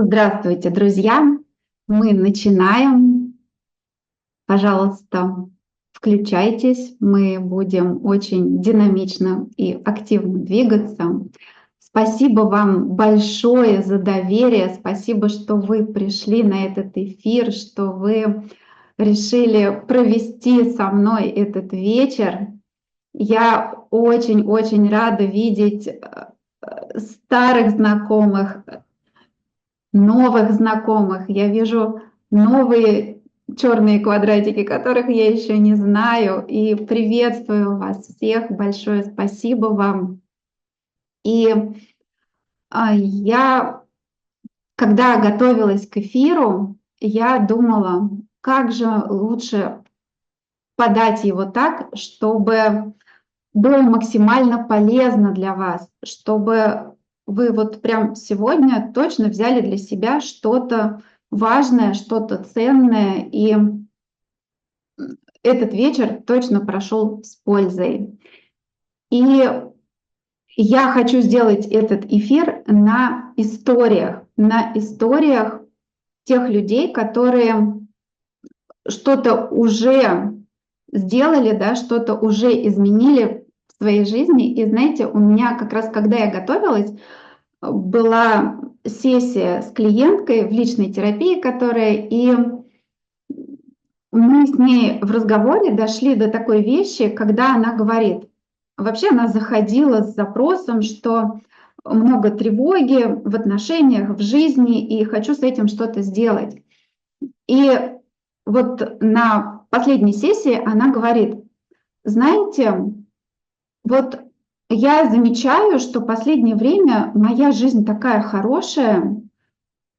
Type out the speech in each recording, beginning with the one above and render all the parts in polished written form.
Здравствуйте, друзья! Мы начинаем. Пожалуйста, включайтесь. Мы будем очень динамично и активно двигаться. Спасибо вам большое за доверие. Спасибо, что вы пришли на этот эфир, что вы решили провести со мной этот вечер. Я очень-очень рада видеть старых знакомых, новых знакомых. Я вижу новые черные квадратики, которых я еще не знаю. И приветствую вас всех. Большое спасибо вам. И я, когда готовилась к эфиру, я думала, как же лучше подать его так, чтобы было максимально полезно для вас, чтобы вы вот прям сегодня точно взяли для себя что-то важное, что-то ценное, и этот вечер точно прошел с пользой. И я хочу сделать этот эфир на историях тех людей, которые что-то уже сделали, да, что-то уже изменили в своей жизни. И знаете, у меня как раз, когда я готовилась, была сессия с клиенткой в личной терапии, и мы с ней в разговоре дошли до такой вещи, когда она говорит, вообще она заходила с запросом, что много тревоги в отношениях, в жизни, и хочу с этим что-то сделать. И вот на последней сессии она говорит, знаете, вот я замечаю, что в последнее время моя жизнь такая хорошая,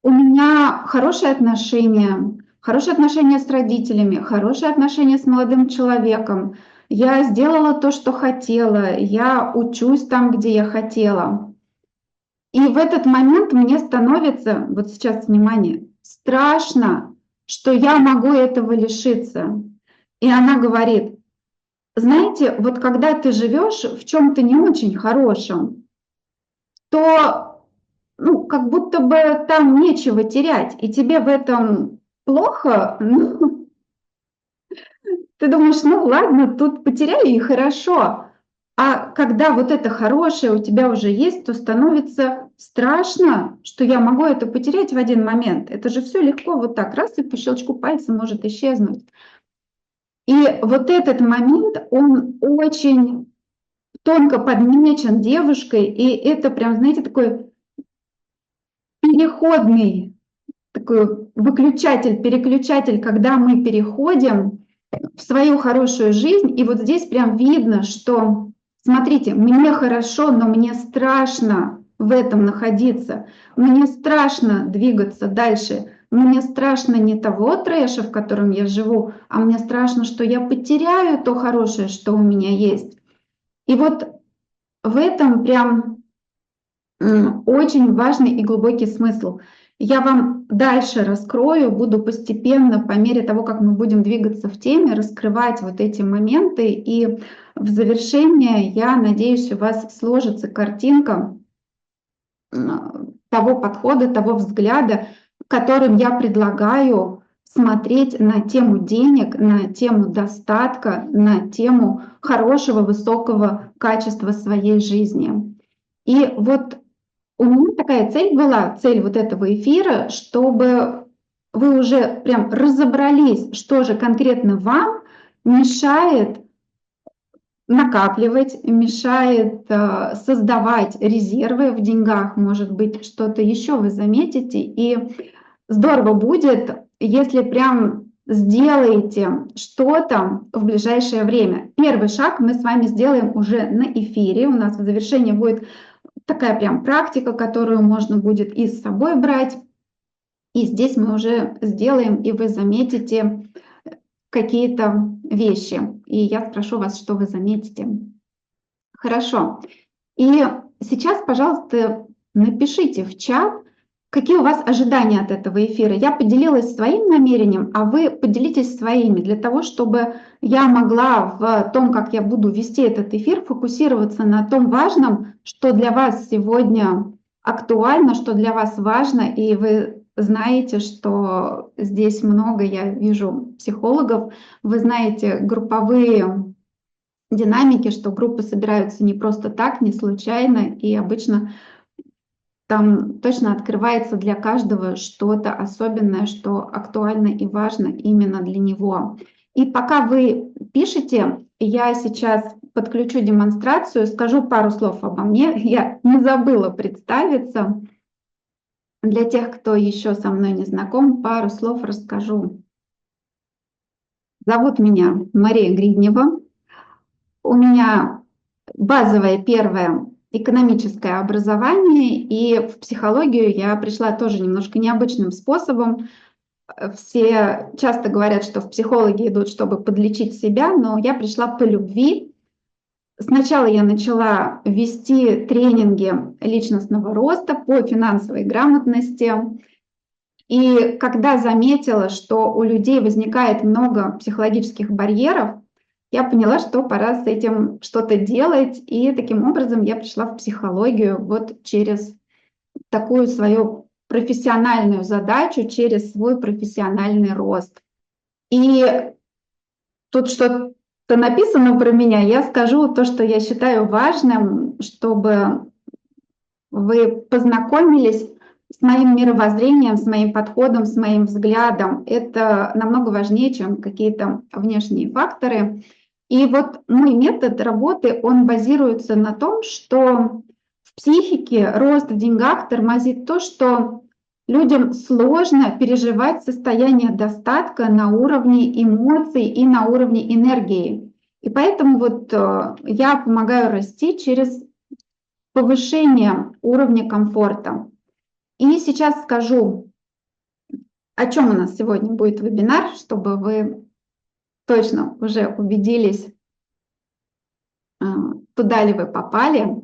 у меня хорошие отношения с родителями, хорошие отношения с молодым человеком. Я сделала то, что хотела, я учусь там, где я хотела. И в этот момент мне становится, вот сейчас внимание, страшно, что я могу этого лишиться. И она говорит, знаете, вот когда ты живешь в чем-то не очень хорошем, то как будто бы там нечего терять, и тебе в этом плохо, ты думаешь, ну ладно, тут потеряю и хорошо. А когда вот это хорошее у тебя уже есть, то становится страшно, что я могу это потерять в один момент. Это же все легко вот так, раз и по щелчку пальца может исчезнуть. И вот этот момент, он очень тонко подмечен девушкой, и это прям, знаете, такой переходный такой выключатель, переключатель, когда мы переходим в свою хорошую жизнь, и вот здесь прям видно, что, смотрите, мне хорошо, но мне страшно в этом находиться, мне страшно двигаться дальше, мне страшно не того трэша, в котором я живу, а мне страшно, что я потеряю то хорошее, что у меня есть. И вот в этом прям очень важный и глубокий смысл. Я вам дальше раскрою, буду постепенно, по мере того, как мы будем двигаться в теме, раскрывать вот эти моменты. И в завершение, я надеюсь, у вас сложится картинка того подхода, того взгляда, которым я предлагаю смотреть на тему денег, на тему достатка, на тему хорошего, высокого качества своей жизни. И вот у меня такая цель была, цель вот этого эфира, чтобы вы уже прям разобрались, что же конкретно вам мешает накапливать, мешает создавать резервы в деньгах, может быть, что-то еще вы заметите. И здорово будет, если прям сделаете что-то в ближайшее время. Первый шаг мы с вами сделаем уже на эфире. У нас в завершении будет такая прям практика, которую можно будет и с собой брать. И здесь мы уже сделаем, и вы заметите какие-то вещи. И я спрошу вас, что вы заметите. Хорошо. И сейчас, пожалуйста, напишите в чат, какие у вас ожидания от этого эфира. Я поделилась своим намерением, а вы поделитесь своими, для того, чтобы я могла в том, как я буду вести этот эфир, фокусироваться на том важном, что для вас сегодня актуально, что для вас важно, и вы знаете, что здесь много, я вижу, психологов, вы знаете групповые динамики, что группы собираются не просто так, не случайно, и обычно там точно открывается для каждого что-то особенное, что актуально и важно именно для него. И пока вы пишете, я сейчас подключу демонстрацию, скажу пару слов обо мне. Я не забыла представиться. Для тех, кто еще со мной не знаком, пару слов расскажу. Зовут меня Мария Гриднева. У меня базовое первое экономическое образование, и в психологию я пришла тоже немножко необычным способом. Все часто говорят, что в психологи идут, чтобы подлечить себя, но я пришла по любви. Сначала я начала вести тренинги личностного роста по финансовой грамотности. И когда заметила, что у людей возникает много психологических барьеров, я поняла, что пора с этим что-то делать. И таким образом я пришла в психологию вот через такую свою профессиональную задачу, через свой профессиональный рост. И тут что-то написано про меня, я скажу то, что я считаю важным, чтобы вы познакомились с моим мировоззрением, с моим подходом, с моим взглядом. Это намного важнее, чем какие-то внешние факторы. И вот мой метод работы, он базируется на том, что в психике рост в деньгах тормозит то, что людям сложно переживать состояние достатка на уровне эмоций и на уровне энергии. И поэтому вот я помогаю расти через повышение уровня комфорта. И сейчас скажу, о чем у нас сегодня будет вебинар, чтобы вы точно уже убедились, туда ли вы попали.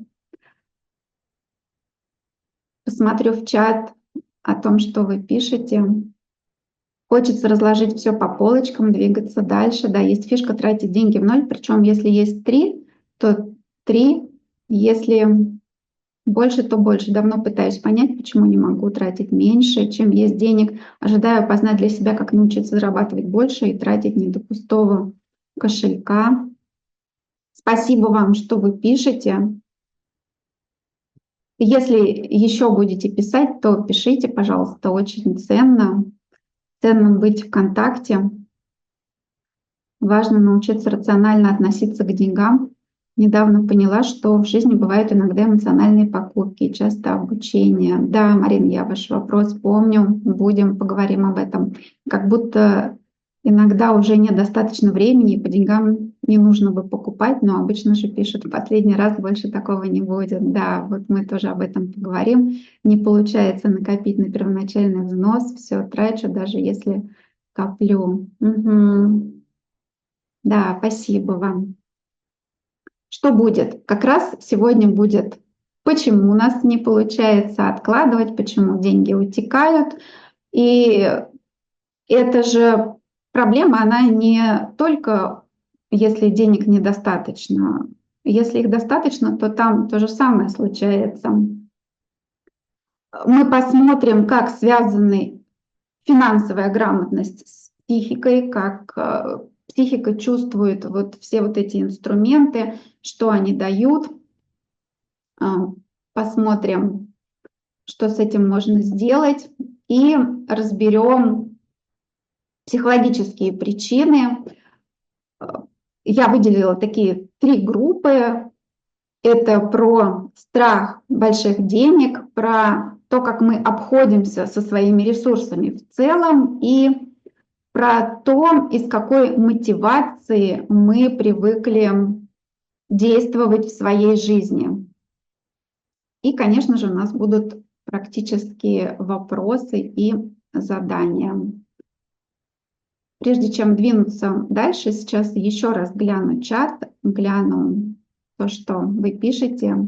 Посмотрю в чат о том, что вы пишете. Хочется разложить все по полочкам, двигаться дальше. Да, есть фишка тратить деньги в ноль, причем если есть 3, то 3, если больше, то больше. Давно пытаюсь понять, почему не могу тратить меньше, чем есть денег. Ожидаю познать для себя, как научиться зарабатывать больше и тратить не до пустого кошелька. Спасибо вам, что вы пишете. Если еще будете писать, то пишите, пожалуйста, очень ценно. Ценно быть в контакте. Важно научиться рационально относиться к деньгам. Недавно поняла, что в жизни бывают иногда эмоциональные покупки и часто обучение. Да, Марин, я ваш вопрос помню, поговорим об этом. Как будто иногда уже недостаточно времени, и по деньгам не нужно бы покупать, но обычно же пишут, в последний раз больше такого не будет. Да, вот мы тоже об этом поговорим. Не получается накопить на первоначальный взнос, все трачу, даже если коплю. Угу. Да, спасибо вам. Что будет? Как раз сегодня будет, почему у нас не получается откладывать, почему деньги утекают. И это же проблема, она не только если денег недостаточно. Если их достаточно, то там то же самое случается. Мы посмотрим, как связаны финансовая грамотность с психикой, как психика чувствует вот все вот эти инструменты, что они дают. Посмотрим, что с этим можно сделать, и разберем психологические причины. Я выделила такие 3 группы. Это про страх больших денег, про то, как мы обходимся со своими ресурсами в целом, и про то, из какой мотивации мы привыкли действовать в своей жизни. И, конечно же, у нас будут практические вопросы и задания. Прежде чем двинуться дальше, сейчас еще раз гляну чат, гляну то, что вы пишете.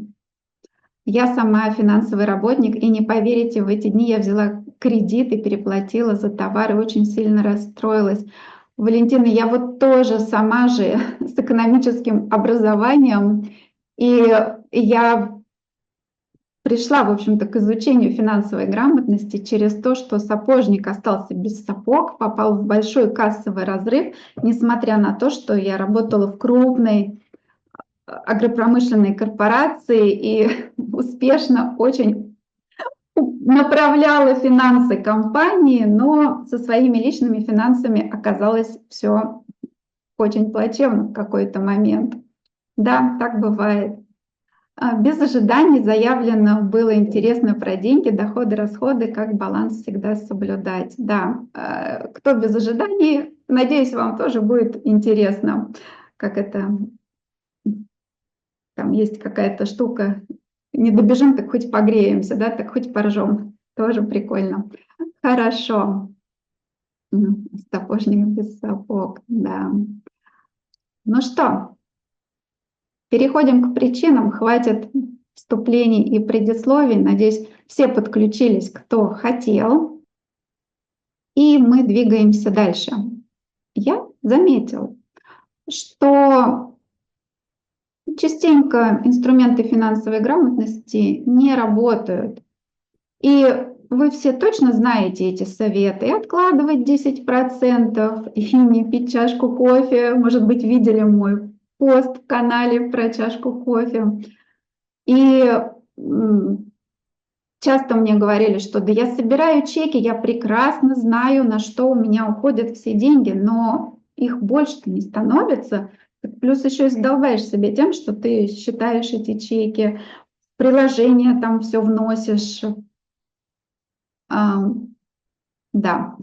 Я сама финансовый работник, и не поверите, в эти дни я взяла кредит и переплатила за товар, и очень сильно расстроилась. Валентина, я вот тоже сама же с экономическим образованием, и я пришла, в общем-то, к изучению финансовой грамотности через то, что сапожник остался без сапог, попал в большой кассовый разрыв, несмотря на то, что я работала в крупной агропромышленной корпорации и успешно очень направляла финансы компании, но со своими личными финансами оказалось все очень плачевно в какой-то момент. Да, так бывает. Без ожиданий заявлено было интересно про деньги, доходы, расходы, как баланс всегда соблюдать. Да, кто без ожиданий, надеюсь, вам тоже будет интересно, как это, там есть какая-то штука, не добежим, так хоть погреемся, да, так хоть поржем, тоже прикольно. Хорошо. Сапожник без сапог, да. Ну что, переходим к причинам, хватит вступлений и предисловий. Надеюсь, все подключились, кто хотел. И мы двигаемся дальше. Я заметил, что частенько инструменты финансовой грамотности не работают. И вы все точно знаете эти советы. И откладывать 10%, и не пить чашку кофе. Может быть, видели мой пост в канале про чашку кофе. И часто мне говорили, что да я собираю чеки, я прекрасно знаю, на что у меня уходят все деньги, но их больше-то не становится. Плюс еще и задолбаешь себе тем, что ты считаешь эти чеки, в приложение там все вносишь. Да.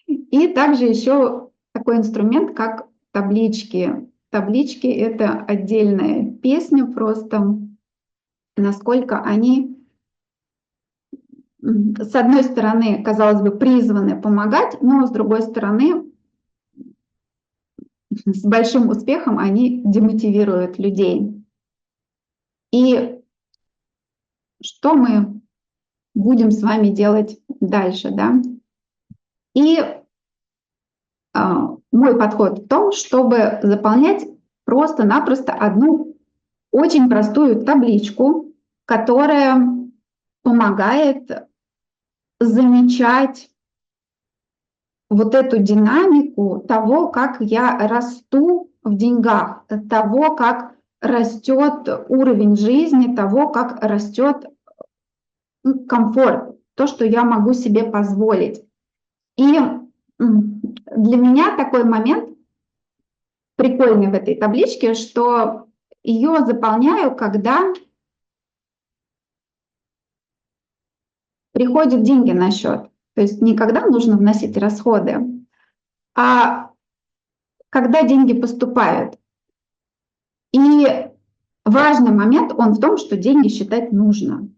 И также еще такой инструмент, как таблички. Таблички — это отдельная песня просто, насколько они, с одной стороны, казалось бы, призваны помогать, но с другой стороны, с большим успехом они демотивируют людей. И что мы будем с вами делать дальше, да? И мой подход в том, чтобы заполнять просто-напросто одну очень простую табличку, которая помогает замечать вот эту динамику того, как я расту в деньгах, того, как растет уровень жизни, того, как растет комфорт, то, что я могу себе позволить. И для меня такой момент прикольный в этой табличке, что ее заполняю, когда приходят деньги на счет. То есть не когда нужно вносить расходы, а когда деньги поступают. И важный момент, он в том, что деньги считать нужно.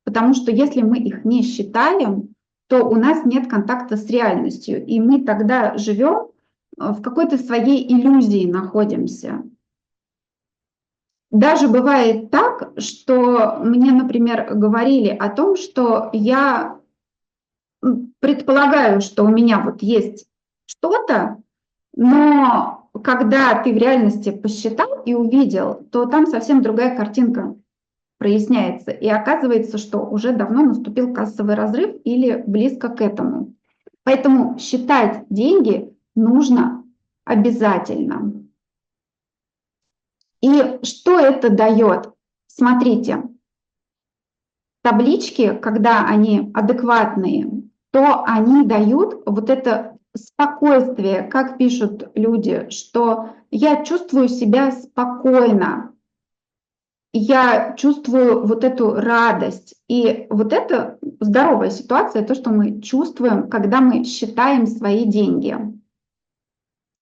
Потому что если мы их не считаем, то у нас нет контакта с реальностью. И мы тогда живем в какой-то своей иллюзии находимся. Даже бывает так, что мне, например, говорили о том, что я предполагаю, что у меня вот есть что-то, но когда ты в реальности посчитал и увидел, то там совсем другая картинка проясняется. И оказывается, что уже давно наступил кассовый разрыв или близко к этому. Поэтому считать деньги нужно обязательно. И что это дает? Смотрите, таблички, когда они адекватные, то они дают вот это спокойствие, как пишут люди, что я чувствую себя спокойно, я чувствую вот эту радость. И вот это здоровая ситуация, то, что мы чувствуем, когда мы считаем свои деньги.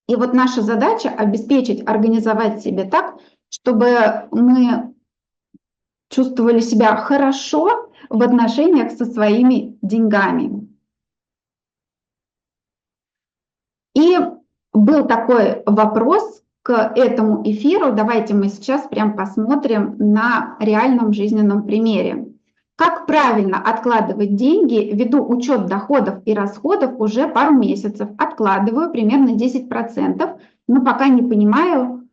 И вот наша задача обеспечить, организовать себе так, чтобы мы чувствовали себя хорошо в отношениях со своими деньгами. И был такой вопрос к этому эфиру. Давайте мы сейчас прям посмотрим на реальном жизненном примере. Как правильно откладывать деньги? Веду учет доходов и расходов уже пару месяцев. Откладываю примерно 10%, но пока не понимаю,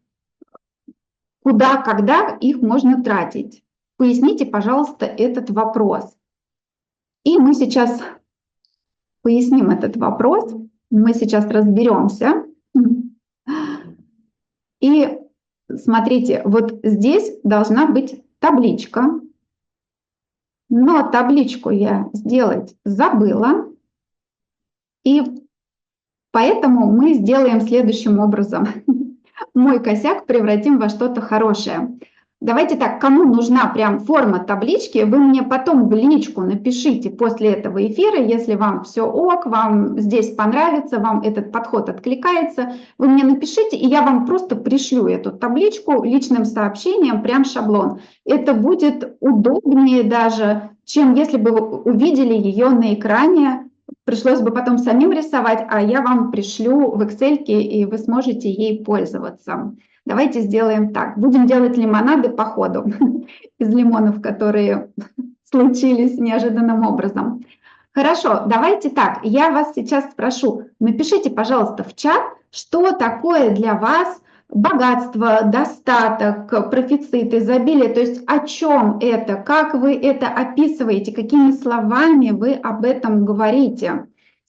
куда, когда их можно тратить. Поясните, пожалуйста, этот вопрос. И мы сейчас поясним этот вопрос, мы сейчас разберемся. И смотрите, вот здесь должна быть табличка, но табличку я сделать забыла, и поэтому мы сделаем следующим образом. Мой косяк превратим во что-то хорошее. Давайте так, кому нужна прям форма таблички, вы мне потом в личку напишите после этого эфира, если вам все ок, вам здесь понравится, вам этот подход откликается, вы мне напишите, и я вам просто пришлю эту табличку личным сообщением, прям шаблон. Это будет удобнее даже, чем если бы вы увидели ее на экране, пришлось бы потом самим рисовать, а я вам пришлю в Excel, и вы сможете ей пользоваться. Давайте сделаем так. Будем делать лимонады по ходу из лимонов, которые случились неожиданным образом. Хорошо, давайте так. Я вас сейчас спрошу, напишите, пожалуйста, в чат, что такое для вас богатство, достаток, профицит, изобилие. То есть о чем это, как вы это описываете, какими словами вы об этом говорите,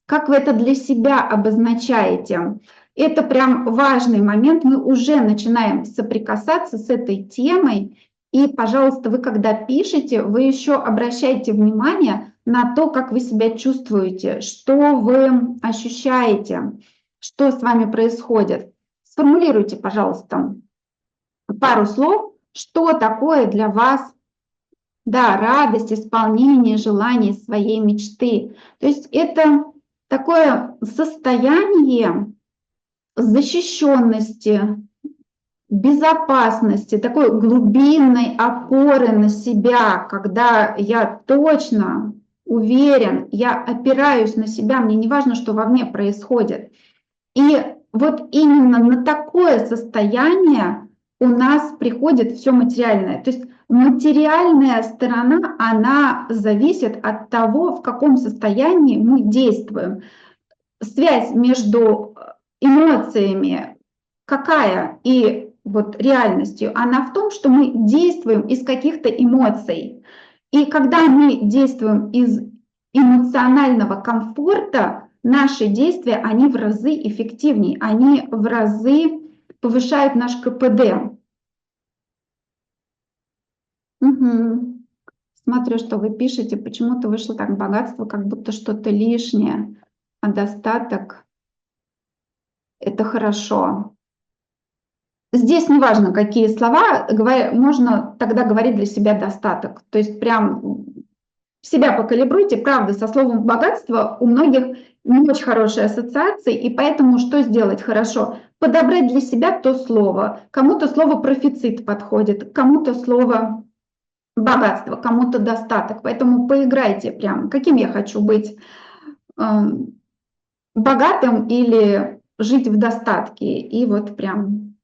как вы это для себя обозначаете. Это прям важный момент, мы уже начинаем соприкасаться с этой темой, и, пожалуйста, вы когда пишете, вы еще обращайте внимание на то, как вы себя чувствуете, что вы ощущаете, что с вами происходит. Сформулируйте, пожалуйста, пару слов, что такое для вас, да, радость, исполнение желаний своей мечты. То есть это такое состояние защищенности, безопасности, такой глубинной опоры на себя, когда я точно уверен, я опираюсь на себя, мне не важно, что вовне происходит. И вот именно на такое состояние у нас приходит все материальное. То есть материальная сторона, она зависит от того, в каком состоянии мы действуем. Связь между эмоциями какая и вот реальностью, она в том, что мы действуем из каких-то эмоций. И когда мы действуем из эмоционального комфорта, наши действия, они в разы эффективнее, они в разы повышают наш КПД. Угу. Смотрю, что вы пишете, почему-то вышло так: богатство, как будто что-то лишнее, а достаток — это хорошо. Здесь неважно, какие слова, можно тогда говорить для себя достаток. То есть прям себя покалибруйте, правда, со словом богатство у многих не очень хорошие ассоциации, и поэтому что сделать хорошо? Подобрать для себя то слово. Кому-то слово профицит подходит, кому-то слово богатство, кому-то достаток. Поэтому поиграйте прям, каким я хочу быть, богатым или жить в достатке. И вот прям,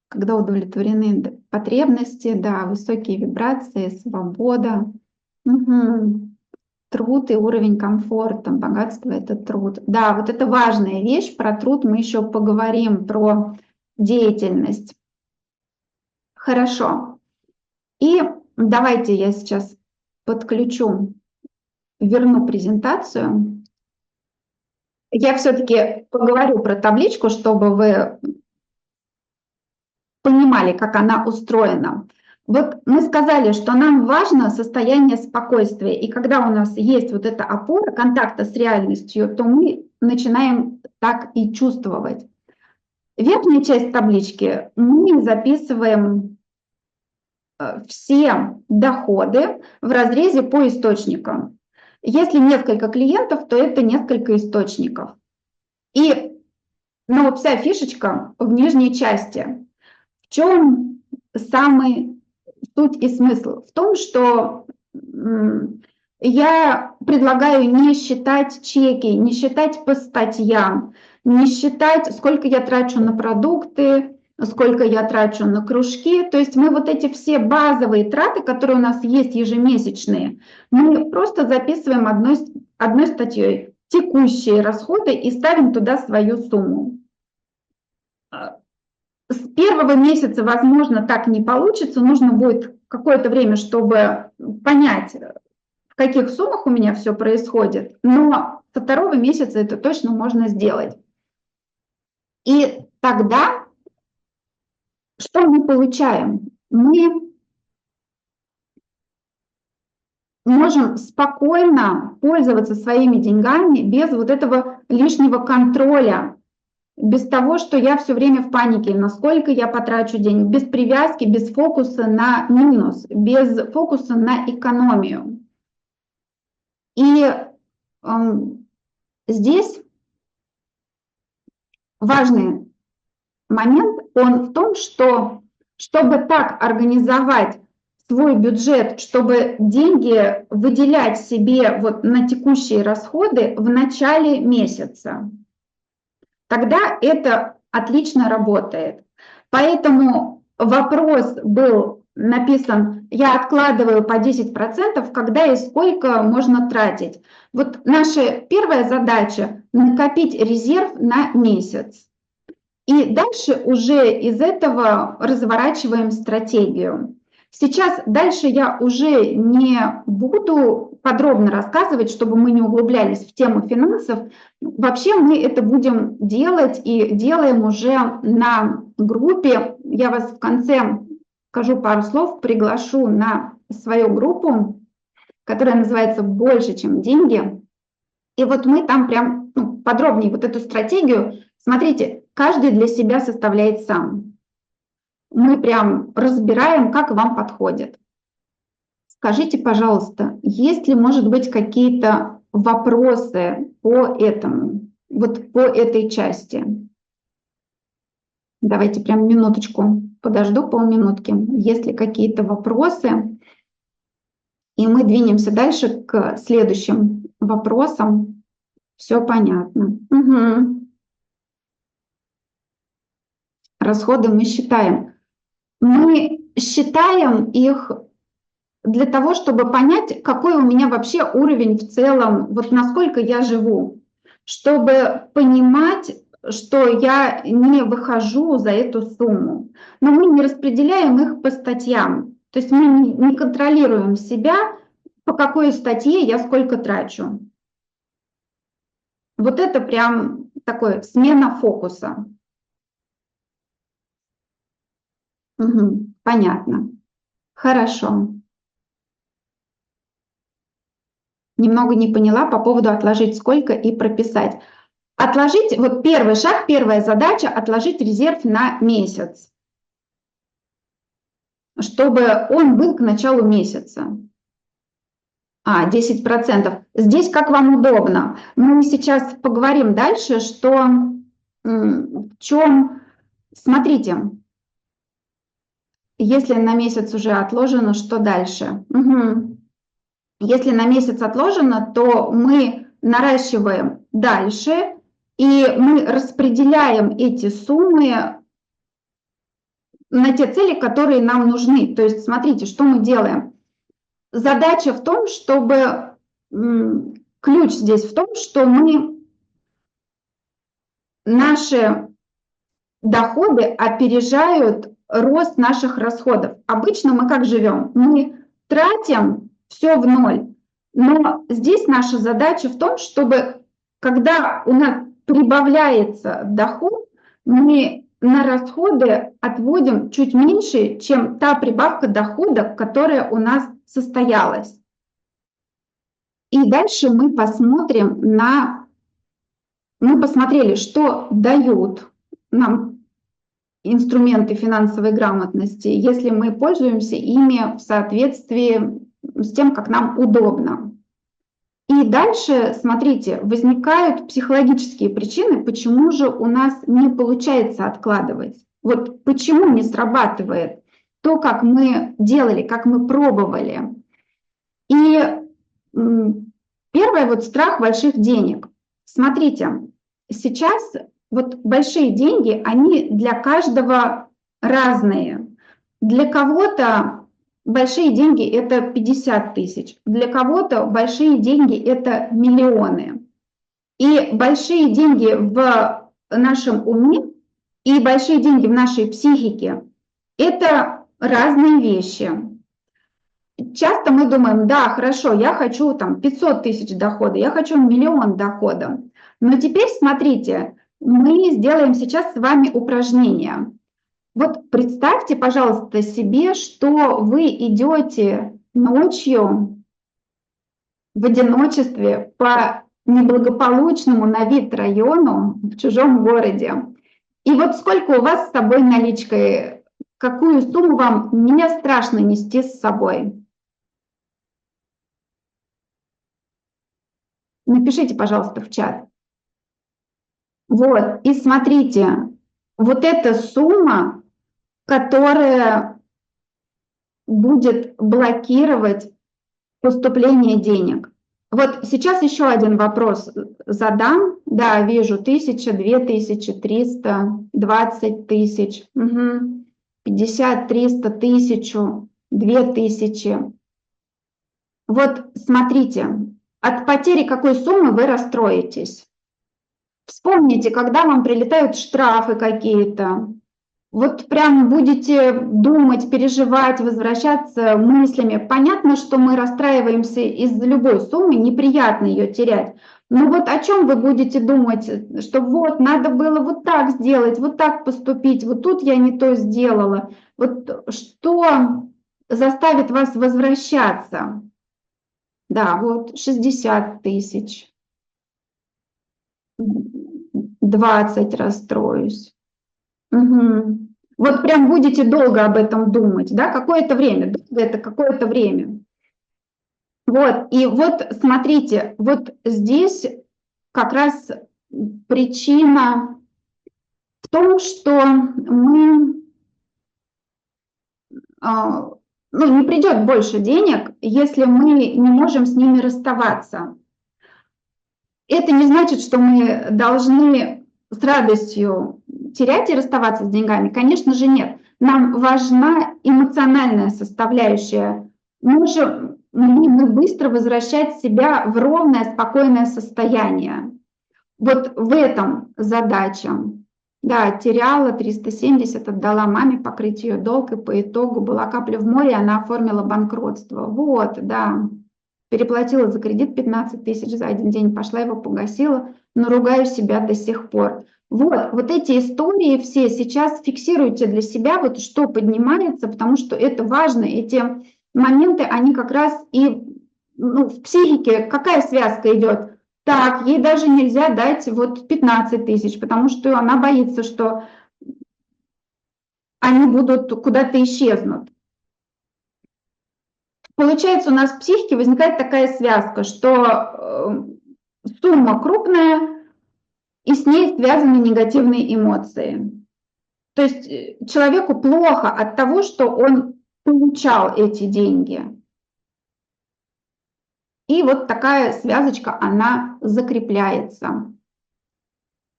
когда удовлетворены потребности, да, высокие вибрации, свобода. Угу. Труд и уровень комфорта, богатство — это труд. Да, вот это важная вещь, про труд мы еще поговорим, про деятельность. Хорошо. И давайте я сейчас подключу, верну презентацию. Я все-таки поговорю про табличку, чтобы вы понимали, как она устроена. Вот мы сказали, что нам важно состояние спокойствия, и когда у нас есть вот эта опора контакта с реальностью, то мы начинаем так и чувствовать. Верхняя часть таблички мы записываем все доходы в разрезе по источникам. Если несколько клиентов, то это несколько источников. Но вся фишечка в нижней части. В чем самый суть и смысл? В том, что я предлагаю не считать чеки, не считать по статьям, не считать, сколько я трачу на продукты, сколько я трачу на кружки. То есть мы вот эти все базовые траты, которые у нас есть ежемесячные, мы просто записываем одной статьей текущие расходы и ставим туда свою сумму. С первого месяца, возможно, так не получится, нужно будет какое-то время, чтобы понять, в каких суммах у меня все происходит, но со второго месяца это точно можно сделать. И тогда что мы получаем? Мы можем спокойно пользоваться своими деньгами без вот этого лишнего контроля, без того, что я все время в панике, насколько я потрачу денег, без привязки, без фокуса на минус, без фокуса на экономию. И здесь важный момент, он в том, что чтобы так организовать свой бюджет, чтобы деньги выделять себе вот на текущие расходы в начале месяца, тогда это отлично работает. Поэтому вопрос был написан: я откладываю по 10%, когда и сколько можно тратить. Вот наша первая задача — накопить резерв на месяц. И дальше уже из этого разворачиваем стратегию. Сейчас дальше я уже не буду подробно рассказывать, чтобы мы не углублялись в тему финансов. Вообще мы это будем делать и делаем уже на группе. Я вас в конце скажу пару слов, приглашу на свою группу, которая называется «Больше, чем деньги». И вот мы там прям подробнее вот эту стратегию, смотрите, каждый для себя составляет сам. Мы прям разбираем, как вам подходит. Скажите, пожалуйста, есть ли, может быть, какие-то вопросы по этому, вот по этой части? Давайте прям минуточку подожду, полминутки. Есть ли какие-то вопросы? И мы двинемся дальше к следующим вопросам. Все понятно. Угу. Расходы мы считаем. Мы считаем их для того, чтобы понять, какой у меня вообще уровень в целом, вот насколько я живу, чтобы понимать, что я не выхожу за эту сумму. Но мы не распределяем их по статьям. То есть мы не контролируем себя, по какой статье я сколько трачу. Вот это прям такое смена фокуса. Угу, понятно. Хорошо. Немного не поняла по поводу отложить сколько и прописать. Отложить, вот первый шаг, первая задача — отложить резерв на месяц, чтобы он был к началу месяца. 10%. Здесь как вам удобно. Мы сейчас поговорим дальше, что в чем... Смотрите, если на месяц уже отложено, что дальше? Угу. Если на месяц отложено, то мы наращиваем дальше, и мы распределяем эти суммы на те цели, которые нам нужны. То есть смотрите, что мы делаем. Задача в том, чтобы... Ключ здесь в том, что наши доходы опережают рост наших расходов. Обычно мы как живем? Мы тратим все в ноль. Но здесь наша задача в том, чтобы, когда у нас прибавляется доход, мы на расходы отводим чуть меньше, чем та прибавка дохода, которая у нас состоялась. И дальше мы посмотрим мы посмотрели, что дают нам инструменты финансовой грамотности, если мы пользуемся ими в соответствии с тем, как нам удобно. И дальше, смотрите, возникают психологические причины, почему же у нас не получается откладывать. Вот почему не срабатывает то, как мы делали, как мы пробовали. И первое, вот страх больших денег. Смотрите, сейчас вот большие деньги, они для каждого разные. Для кого-то большие деньги — это 50 тысяч, для кого-то большие деньги — это миллионы. И большие деньги в нашем уме и большие деньги в нашей психике — это разные вещи. часто мы думаем, да, хорошо, я хочу там 500 тысяч дохода, я хочу 1 000 000 дохода. Но теперь смотрите, мы сделаем сейчас с вами упражнение. Вот представьте, пожалуйста, себе, что вы идете ночью в одиночестве по неблагополучному на вид району в чужом городе. И вот сколько у вас с собой наличкой, какую сумму вам не страшно нести с собой? Напишите, пожалуйста, в чат. Вот, и смотрите, вот эта сумма, которая будет блокировать поступление денег. Вот сейчас еще один вопрос задам. Да, вижу, 1000, 2000, 300, 20 тысяч, 50, 300, 1000, 2000. Вот смотрите, от потери какой суммы вы расстроитесь? Вспомните, когда вам прилетают штрафы какие-то, вот прям будете думать, переживать, возвращаться мыслями. Понятно, что мы расстраиваемся из-за любой суммы, неприятно ее терять. Но вот о чем вы будете думать, что вот надо было вот так сделать, вот так поступить, вот тут я не то сделала. Вот что заставит вас возвращаться? Да, вот 60 тысяч, 20 расстроюсь. Угу. Вот прям будете долго об этом думать, да, какое-то время, долго это какое-то время. Вот, и вот смотрите, вот здесь как раз причина в том, что мы, ну, не придет больше денег, если мы не можем с ними расставаться. Это не значит, что мы должны с радостью терять и расставаться с деньгами. Конечно же, нет. Нам важна эмоциональная составляющая. Можем ли мы быстро возвращать себя в ровное, спокойное состояние? Вот в этом задача. Да, теряла 370, отдала маме покрыть ее долг, и по итогу была капля в море, и она оформила банкротство. Вот, да. Переплатила за кредит 15 тысяч за один день, пошла его погасила, но ругаю себя до сих пор. Вот эти истории все сейчас фиксируйте для себя, вот что поднимается, потому что это важно, эти моменты, они как раз и в психике, какая связка идет? Так, ей даже нельзя дать вот 15 тысяч, потому что она боится, что они будут куда-то исчезнут. Получается, у нас в психике возникает такая связка, что сумма крупная, и с ней связаны негативные эмоции. То есть человеку плохо от того, что он получал эти деньги. И вот такая связочка, она закрепляется.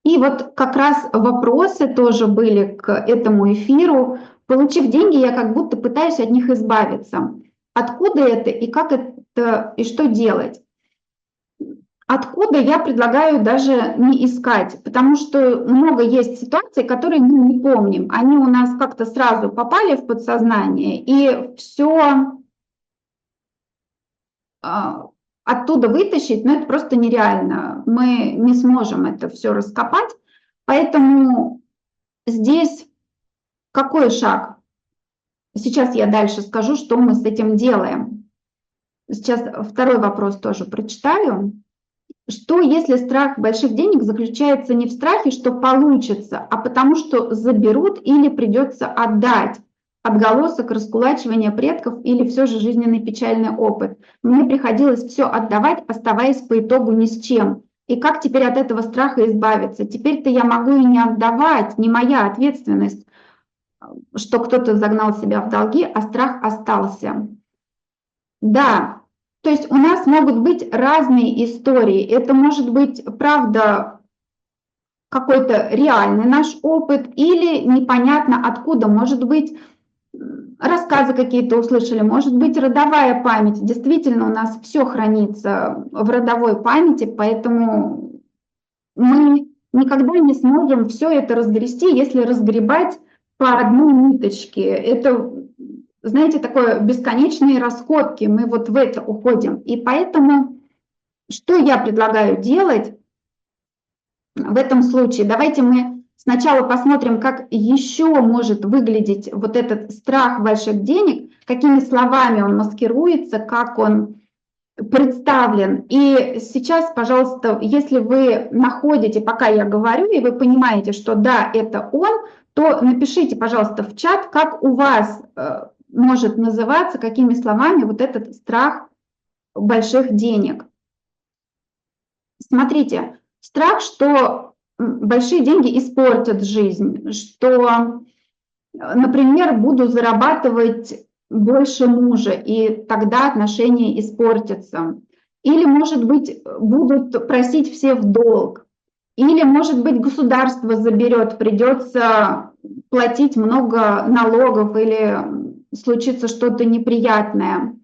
И вот как раз вопросы тоже были к этому эфиру. Получив деньги, я как будто пытаюсь от них избавиться. Откуда это и как это и что делать? Откуда я предлагаю даже не искать, потому что много есть ситуаций, которые мы не помним. Они у нас как-то сразу попали в подсознание, и все оттуда вытащить, но это просто нереально. Мы не сможем это все раскопать. Поэтому здесь какой шаг? Сейчас я дальше скажу, что мы с этим делаем. Сейчас второй вопрос тоже прочитаю. Что если страх больших денег заключается не в страхе, что получится, а потому что заберут или придется отдать? Отголосок раскулачивания предков или все же жизненный печальный опыт? Мне приходилось все отдавать, оставаясь по итогу ни с чем. И как теперь от этого страха избавиться? Теперь-то я могу и не отдавать, не моя ответственность, что кто-то загнал себя в долги, а страх остался. Да, то есть у нас могут быть разные истории. Это может быть, правда, какой-то реальный наш опыт или непонятно откуда. Может быть, рассказы какие-то услышали, может быть, родовая память. Действительно, у нас все хранится в родовой памяти, поэтому мы никогда не сможем все это разгрести, если разгребать по одной ниточке. Это знаете, такое бесконечные раскопки, мы вот в это уходим. И поэтому, что я предлагаю делать в этом случае? Давайте мы сначала посмотрим, как еще может выглядеть вот этот страх больших денег, какими словами он маскируется, как он представлен. И сейчас, пожалуйста, если вы находите, пока я говорю, и вы понимаете, что да, это он, то напишите, пожалуйста, в чат, как у вас может называться, какими словами вот этот страх больших денег. Смотрите, страх, что большие деньги испортят жизнь, что, например, буду зарабатывать больше мужа, и тогда отношения испортятся. Или, может быть, будут просить все в долг. Или, может быть, государство заберет, придется платить много налогов или случится что-то неприятное.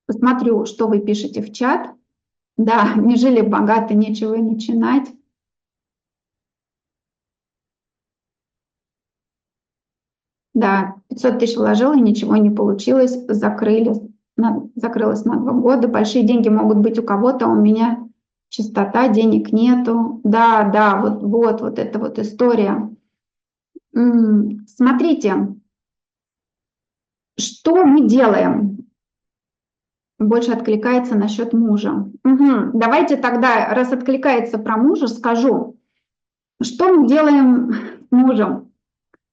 Посмотрю, что вы пишете в чат. Да, не жили богато, нечего и начинать. Да, 500 тысяч вложила, и ничего не получилось, закрылось на 2 года. Большие деньги могут быть у кого-то, а у меня чистота, денег нету. Да, да, вот эта вот история. Смотрите, что мы делаем? Больше откликается насчет мужа. Угу. Давайте тогда, раз откликается про мужа, скажу, что мы делаем с мужем.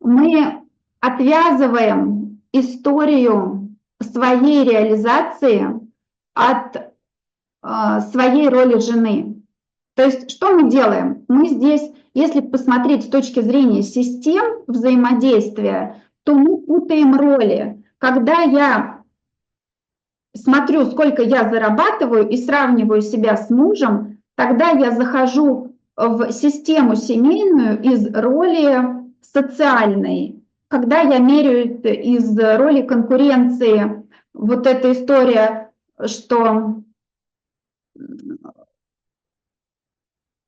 Мы отвязываем историю своей реализации от своей роли жены. То есть что мы делаем? Мы здесь, если посмотреть с точки зрения систем взаимодействия, то мы путаем роли. Когда я смотрю, сколько я зарабатываю и сравниваю себя с мужем, тогда я захожу в систему семейную из роли социальной. Когда я меряю из роли конкуренции, вот эта история, что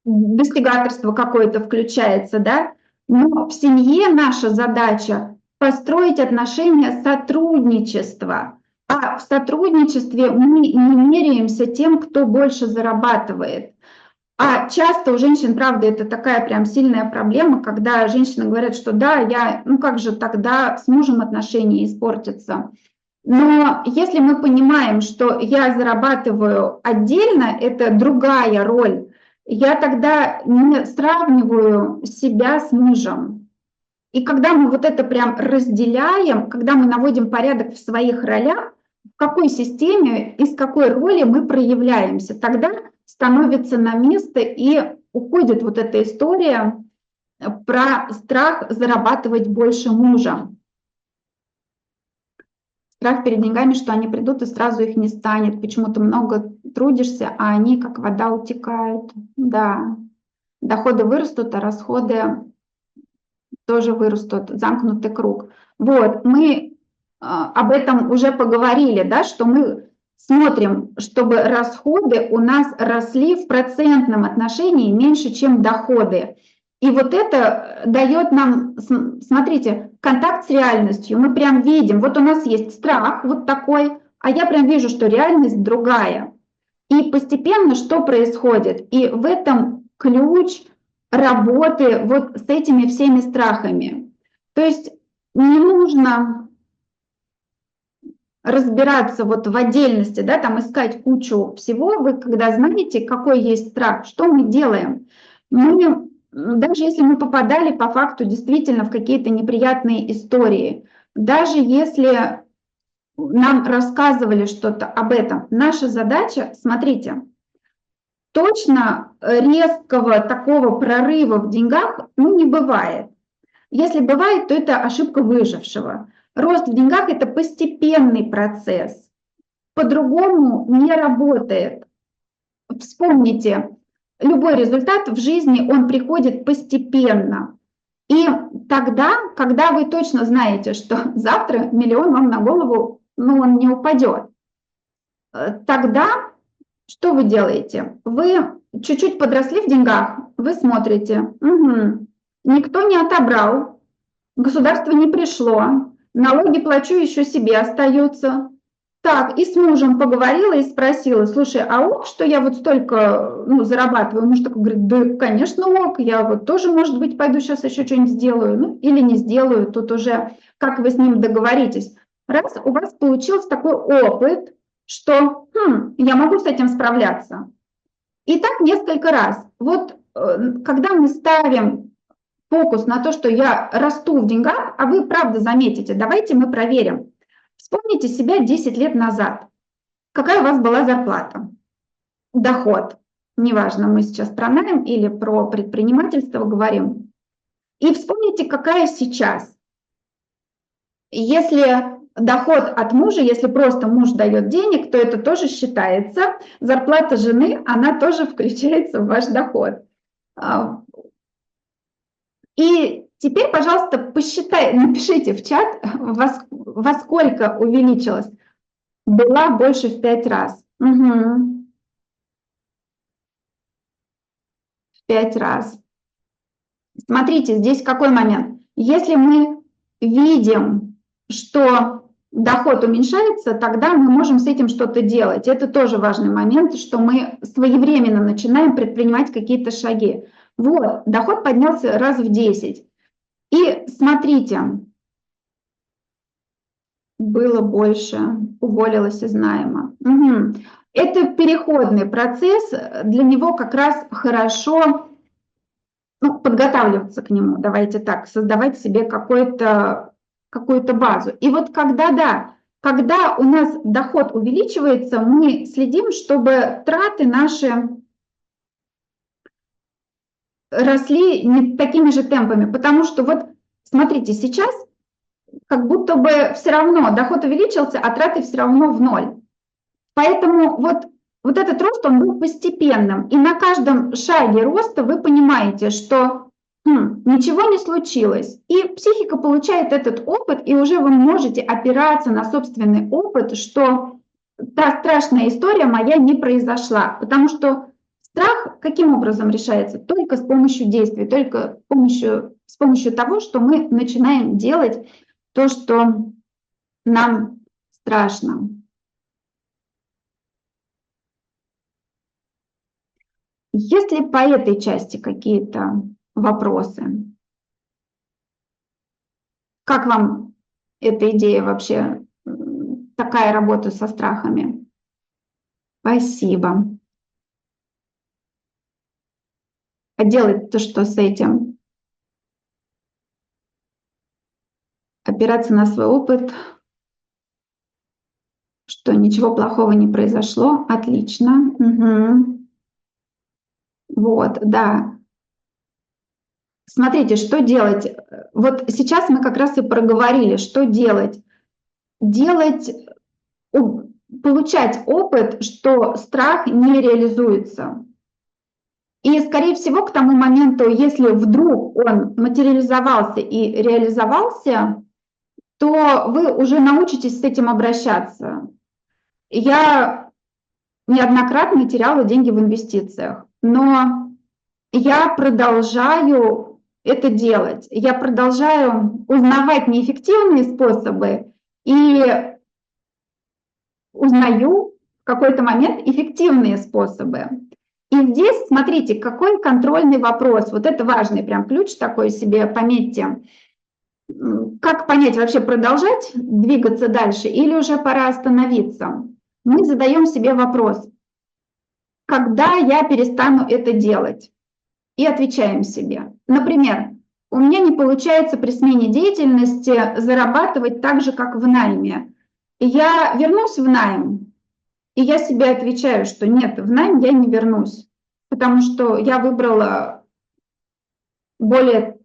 достигаторство какое-то включается, да, но в семье наша задача построить отношения сотрудничества. А в сотрудничестве мы не меряемся тем, кто больше зарабатывает. А часто у женщин, правда, это такая прям сильная проблема, когда женщины говорят, что да, ну как же тогда с мужем отношения испортятся. Но если мы понимаем, что я зарабатываю отдельно, это другая роль, я тогда не сравниваю себя с мужем. И когда мы вот это прям разделяем, когда мы наводим порядок в своих ролях, в какой системе, из какой роли мы проявляемся, тогда становится на место и уходит вот эта история про страх зарабатывать больше мужа. Страх перед деньгами, что они придут и сразу их не станет. Почему-то много трудишься, а они как вода утекают. Да, доходы вырастут, а расходы тоже вырастут. Замкнутый круг. Вот, мы об этом уже поговорили, да, что мы смотрим, чтобы расходы у нас росли в процентном отношении меньше, чем доходы. И вот это дает нам, смотрите, контакт с реальностью. Мы прям видим, вот у нас есть страх вот такой, а я прям вижу, что реальность другая. И постепенно что происходит? И в этом ключ работы вот с этими всеми страхами. То есть не нужно разбираться вот в отдельности, да, там искать кучу всего. Вы когда знаете, какой есть страх, что мы делаем? Мы, даже если мы попадали по факту действительно в какие-то неприятные истории, даже если нам рассказывали что-то об этом, наша задача, смотрите, точно резкого такого прорыва в деньгах не бывает. Если бывает, то это ошибка выжившего. Рост в деньгах – это постепенный процесс. По-другому не работает. Вспомните, любой результат в жизни, он приходит постепенно. И тогда, когда вы точно знаете, что завтра 1 000 000 вам на голову, он не упадет, тогда что вы делаете? Вы чуть-чуть подросли в деньгах, вы смотрите, угу, никто не отобрал, государство не пришло, налоги плачу еще себе остаются. Так, и с мужем поговорила и спросила, слушай, а ок, что я вот столько зарабатываю? Муж такой говорит, да, конечно, ок, я вот тоже, может быть, пойду сейчас еще что-нибудь сделаю, ну, или не сделаю, тут уже как вы с ним договоритесь. Раз у вас получился такой опыт, что я могу с этим справляться. И так несколько раз. Вот когда мы ставим фокус на то, что я расту в деньгах, а вы правда заметите, давайте мы проверим. Вспомните себя 10 лет назад. Какая у вас была зарплата? Доход. Неважно, мы сейчас про найм или про предпринимательство говорим. И вспомните, какая сейчас. Если доход от мужа, если просто муж дает денег, то это тоже считается. Зарплата жены, она тоже включается в ваш доход. И теперь, пожалуйста, посчитайте, напишите в чат, во сколько увеличилась. Была больше в 5 раз. Угу. В 5 раз. Смотрите, здесь какой момент. Если мы видим, что доход уменьшается, тогда мы можем с этим что-то делать. Это тоже важный момент, что мы своевременно начинаем предпринимать какие-то шаги. Вот, доход поднялся раз в 10. И смотрите, было больше, уволилась из найма. Угу. Это переходный процесс, для него как раз хорошо подготавливаться к нему, давайте так, создавать себе какую-то базу. И вот когда у нас доход увеличивается, мы следим, чтобы траты наши росли не такими же темпами, потому что вот смотрите, сейчас как будто бы все равно доход увеличился, а траты все равно в ноль. Поэтому вот этот рост, он был постепенным. И на каждом шаге роста вы понимаете, что ничего не случилось. И психика получает этот опыт, и уже вы можете опираться на собственный опыт, что та страшная история моя не произошла. Потому что страх каким образом решается? Только с помощью действий, только с помощью того, что мы начинаем делать то, что нам страшно. Есть ли по этой части какие-то вопросы? Как вам эта идея вообще, такая работа со страхами? Спасибо. А делать-то что с этим? Опираться на свой опыт, что ничего плохого не произошло. Отлично. Угу. Вот, да. Смотрите, что делать? Вот сейчас мы как раз и проговорили, что делать. Получать опыт, что страх не реализуется. И, скорее всего, к тому моменту, если вдруг он материализовался и реализовался, то вы уже научитесь с этим обращаться. Я неоднократно теряла деньги в инвестициях, но я продолжаю это делать. Я продолжаю узнавать неэффективные способы и узнаю в какой-то момент эффективные способы. И здесь, смотрите, какой контрольный вопрос. Вот это важный прям ключ такой себе, пометьте. Как понять, вообще продолжать двигаться дальше или уже пора остановиться? Мы задаем себе вопрос, когда я перестану это делать? И отвечаем себе. Например, у меня не получается при смене деятельности зарабатывать так же, как в найме. Я вернусь в найм, и я себе отвечаю, что нет, в найм я не вернусь, потому что я выбрала более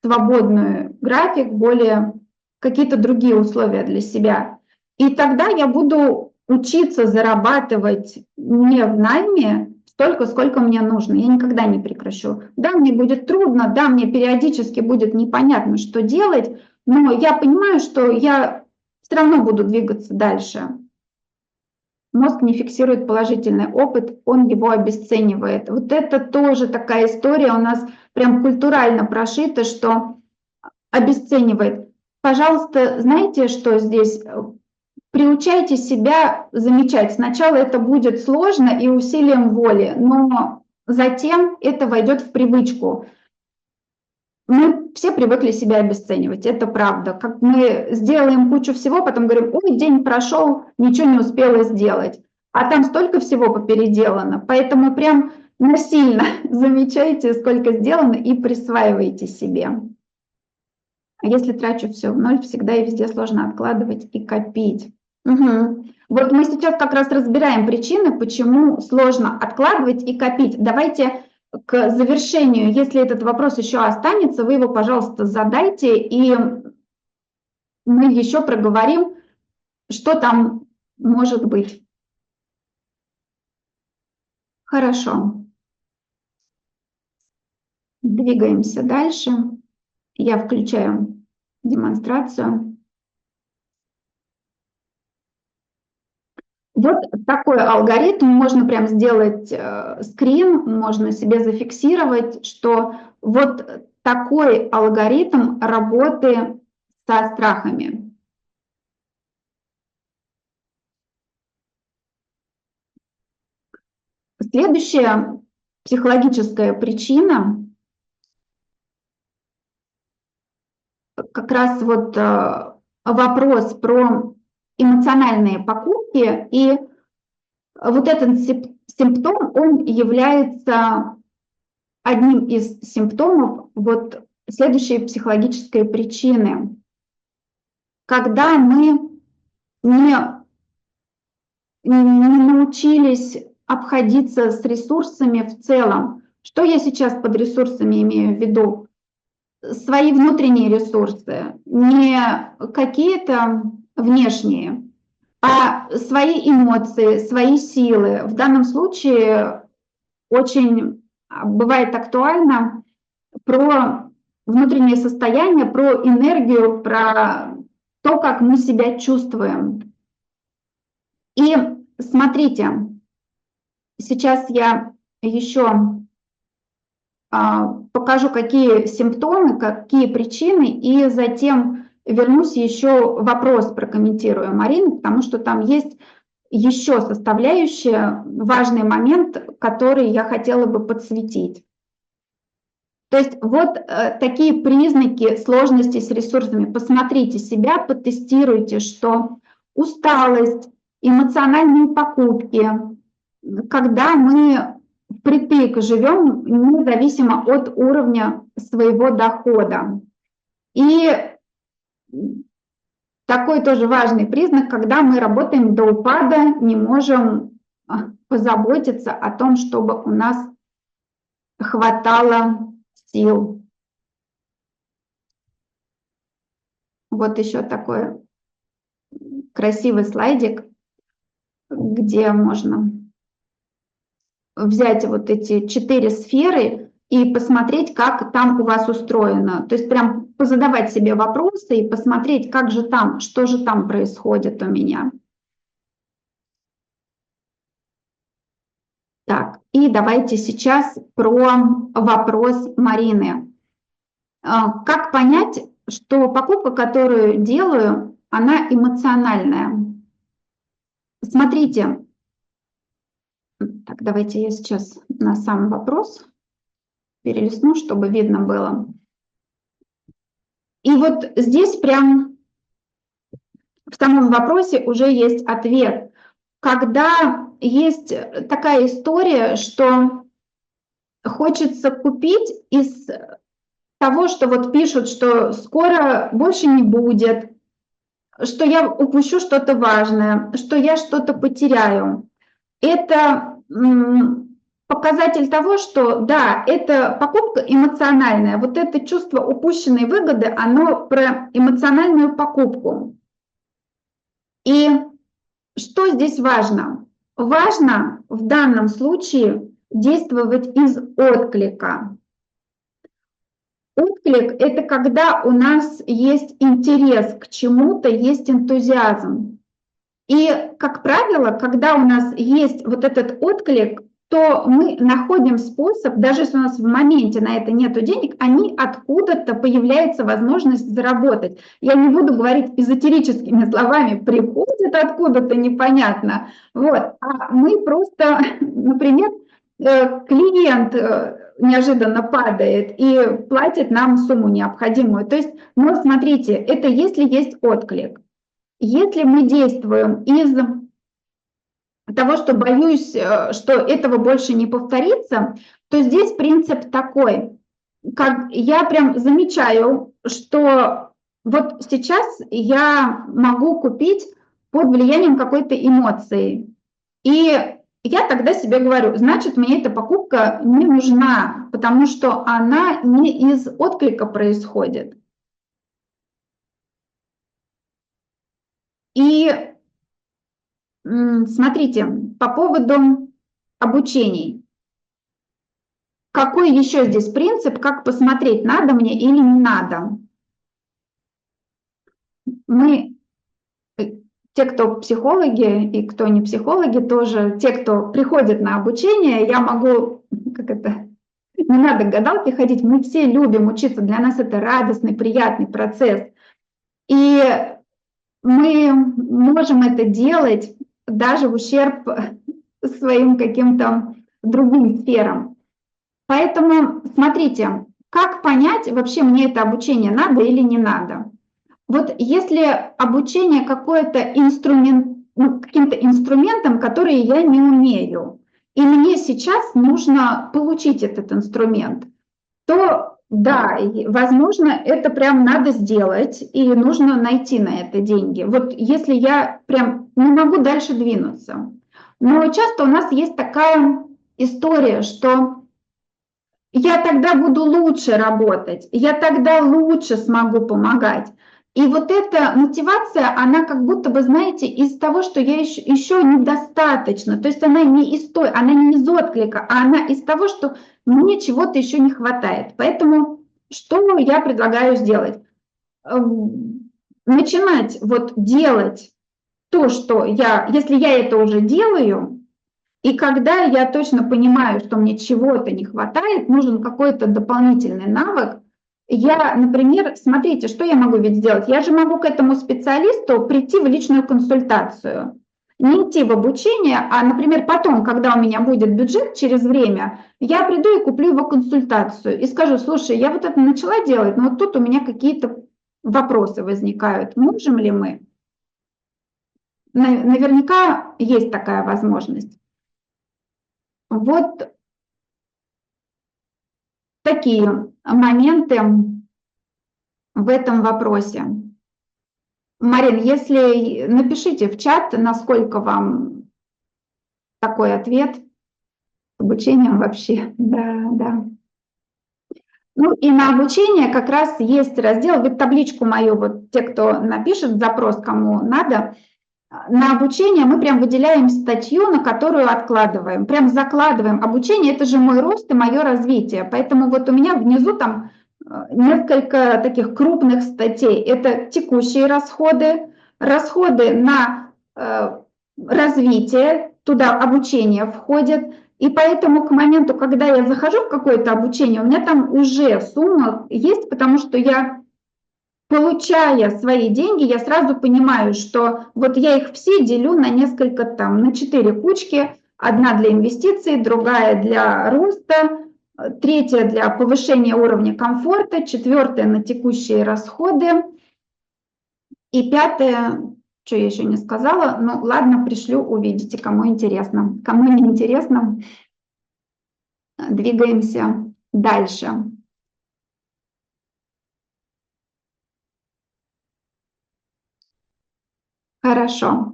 свободный график, более какие-то другие условия для себя. И тогда я буду учиться зарабатывать не в найме столько, сколько мне нужно. Я никогда не прекращу. Да, мне будет трудно, да, мне периодически будет непонятно, что делать, но я понимаю, что я все равно буду двигаться дальше. Мозг не фиксирует положительный опыт, он его обесценивает. Вот это тоже такая история у нас прям культурально прошита, что обесценивает. Пожалуйста, знаете, что здесь? Приучайте себя замечать. Сначала это будет сложно и усилием воли, но затем это войдет в привычку. Мы все привыкли себя обесценивать, это правда. Как мы сделаем кучу всего, потом говорим, ой, день прошел, ничего не успела сделать. А там столько всего попеределано, поэтому прям насильно замечайте, сколько сделано, и присваивайте себе. А если трачу все в ноль, всегда и везде сложно откладывать и копить. Угу. Вот мы сейчас как раз разбираем причины, почему сложно откладывать и копить. Давайте к завершению, если этот вопрос еще останется, вы его, пожалуйста, задайте, и мы еще проговорим, что там может быть. Хорошо. Двигаемся дальше. Я включаю демонстрацию. Вот такой алгоритм, можно прям сделать скрин, можно себе зафиксировать, что вот такой алгоритм работы со страхами. Следующая психологическая причина, как раз вот вопрос про эмоциональные покупки, и вот этот симптом, он является одним из симптомов вот следующей психологической причины. Когда мы не научились обходиться с ресурсами в целом. Что я сейчас под ресурсами имею в виду? Свои внутренние ресурсы, не какие-то внешние, а свои эмоции, свои силы. В данном случае очень бывает актуально про внутреннее состояние, про энергию, про то, как мы себя чувствуем. И смотрите, сейчас я еще покажу, какие симптомы, какие причины, и затем вернусь еще вопрос прокомментирую, Марина, потому что там есть еще составляющая, важный момент, который я хотела бы подсветить. То есть вот такие признаки сложности с ресурсами. Посмотрите себя, потестируйте, что усталость, эмоциональные покупки, когда мы впритык живем независимо от уровня своего дохода. И такой тоже важный признак, когда мы работаем до упада, не можем позаботиться о том, чтобы у нас хватало сил. Вот еще такой красивый слайдик, где можно взять вот эти 4 сферы и посмотреть, как там у вас устроено. То есть прям позадавать себе вопросы и посмотреть, как же там, что же там происходит у меня. Так, и давайте сейчас про вопрос Марины. Как понять, что покупка, которую делаю, она эмоциональная? Смотрите, так, давайте я сейчас на сам вопрос перелистну, чтобы видно было. И вот здесь прям в самом вопросе уже есть ответ. Когда есть такая история, что хочется купить из того, что вот пишут, что скоро больше не будет, что я упущу что-то важное, что я что-то потеряю. Это показатель того, что да, это покупка эмоциональная. Вот это чувство упущенной выгоды, оно про эмоциональную покупку. И что здесь важно? Важно в данном случае действовать из отклика. Отклик – это когда у нас есть интерес к чему-то, есть энтузиазм. И, как правило, когда у нас есть вот этот отклик, то мы находим способ, даже если у нас в моменте на это нет денег, они откуда-то появляется возможность заработать. Я не буду говорить эзотерическими словами, приходит откуда-то непонятно. Вот. А мы просто, например, клиент неожиданно падает и платит нам сумму необходимую. То есть, но смотрите, это если есть отклик. Если мы действуем из того, что боюсь, что этого больше не повторится, то здесь принцип такой, как я прям замечаю, что вот сейчас я могу купить под влиянием какой-то эмоции. И я тогда себе говорю, значит, мне эта покупка не нужна, потому что она не из отклика происходит. И смотрите, по поводу обучений. Какой еще здесь принцип, как посмотреть, надо мне или не надо? Мы, те, кто психологи и кто не психологи, тоже те, кто приходит на обучение, я могу, как это, не надо к гадалке ходить, мы все любим учиться, для нас это радостный, приятный процесс. И мы можем это делать даже в ущерб своим каким-то другим сферам. Поэтому смотрите, как понять, вообще мне это обучение надо или не надо. Вот если обучение какое-то каким-то инструментом, которые я не умею, и мне сейчас нужно получить этот инструмент, то да, возможно, это прям надо сделать, и нужно найти на это деньги. Вот если я прям не могу дальше двинуться. Но часто у нас есть такая история, что я тогда буду лучше работать, я тогда лучше смогу помогать. И вот эта мотивация, она как будто бы, знаете, из того, что я еще недостаточно. То есть она не из той, она не из отклика, а она из того, что мне чего-то еще не хватает. Поэтому что я предлагаю сделать? Начинать вот делать то, что если я это уже делаю, и когда я точно понимаю, что мне чего-то не хватает, нужен какой-то дополнительный навык, я, например, смотрите, что я могу ведь сделать? Я же могу к этому специалисту прийти в личную консультацию, не идти в обучение, а, например, потом, когда у меня будет бюджет через время, я приду и куплю его консультацию и скажу, слушай, я вот это начала делать, но вот тут у меня какие-то вопросы возникают, можем ли мы? Наверняка есть такая возможность. Вот такие моменты в этом вопросе. Марин, если напишите в чат, насколько вам такой ответ с обучением вообще. Да, да. Ну и на обучение как раз есть раздел, вы табличку мою, вот те, кто напишет запрос, кому надо, на обучение мы прям выделяем статью, на которую откладываем, прям закладываем. Обучение – это же мой рост и мое развитие, поэтому вот у меня внизу там несколько таких крупных статей. Это текущие расходы, расходы на развитие, туда обучение входит. И поэтому к моменту, когда я захожу в какое-то обучение, у меня там уже сумма есть, потому что я, получая свои деньги, я сразу понимаю, что вот я их все делю на несколько там, на 4 кучки. Одна для инвестиций, другая для роста, третья для повышения уровня комфорта, четвертая на текущие расходы и пятая, что я еще не сказала, ну ладно, пришлю, увидите, кому интересно. Кому не интересно, двигаемся дальше. Хорошо.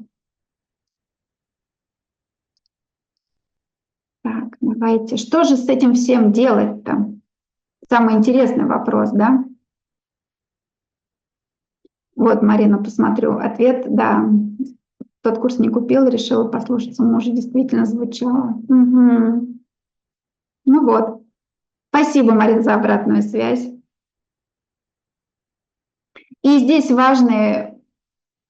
Так, давайте. Что же с этим всем делать-то? Самый интересный вопрос, да? Вот, Марина, посмотрю. Ответ, да. Тот курс не купил, решила послушаться мужа. Действительно звучало. Угу. Ну вот. Спасибо, Марина, за обратную связь. И здесь важный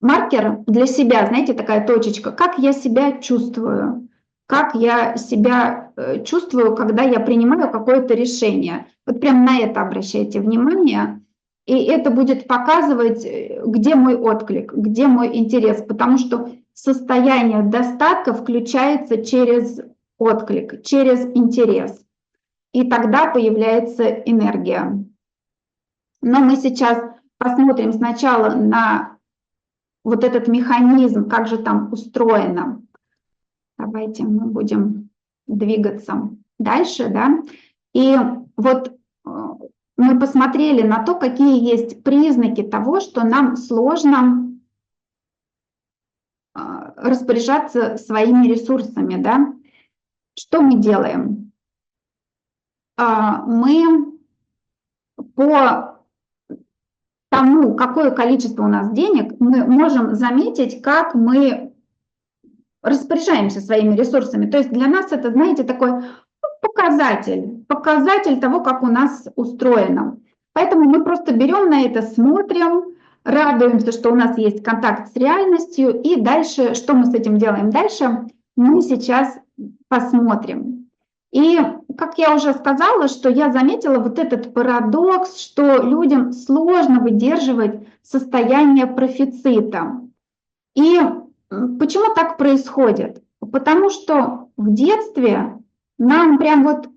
маркер для себя, знаете, такая точечка, как я себя чувствую, как я себя чувствую, когда я принимаю какое-то решение. Вот прям на это обращайте внимание, и это будет показывать, где мой отклик, где мой интерес, потому что состояние достатка включается через отклик, через интерес, и тогда появляется энергия. Но мы сейчас посмотрим сначала на вот этот механизм, как же там устроено. Давайте мы будем двигаться дальше, да. И вот мы посмотрели на то, какие есть признаки того, что нам сложно распоряжаться своими ресурсами, да. Что мы делаем? Мы по тому, какое количество у нас денег, мы можем заметить, как мы распоряжаемся своими ресурсами. То есть для нас это, знаете, такой показатель того, как у нас устроено. Поэтому мы просто берем на это, смотрим, радуемся, что у нас есть контакт с реальностью, и дальше, что мы с этим делаем дальше, мы сейчас посмотрим. И, как я уже сказала, что я заметила вот этот парадокс, что людям сложно выдерживать состояние профицита. И почему так происходит? Потому что в детстве нам прям вот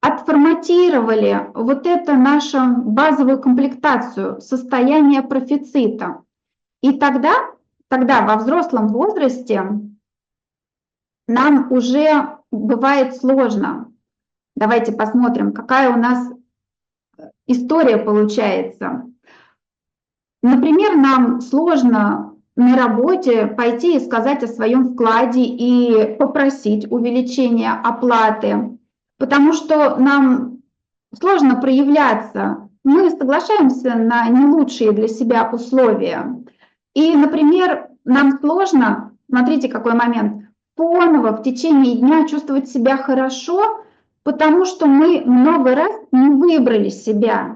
отформатировали вот это нашу базовую комплектацию, состояние профицита. И тогда во взрослом возрасте нам уже бывает сложно. Давайте посмотрим, какая у нас история получается. Например, нам сложно на работе пойти и сказать о своем вкладе и попросить увеличения оплаты, потому что нам сложно проявляться. Мы соглашаемся на не лучшие для себя условия. И, например, нам сложно, смотрите, какой момент, фоново в течение дня чувствовать себя хорошо, потому что мы много раз не выбрали себя.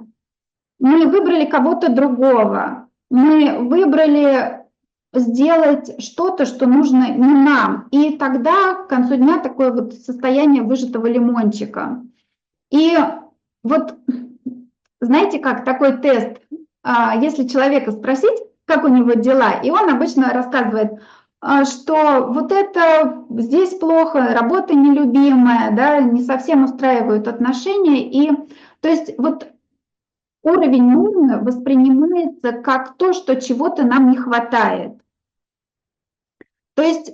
Мы выбрали кого-то другого. Мы выбрали сделать что-то, что нужно не нам. И тогда к концу дня такое вот состояние выжатого лимончика. И вот знаете как, такой тест, если человека спросить, как у него дела, и он обычно рассказывает, что вот это здесь плохо, работа нелюбимая, да, не совсем устраивают отношения. И то есть вот уровень нормы воспринимается как то, что чего-то нам не хватает. То есть,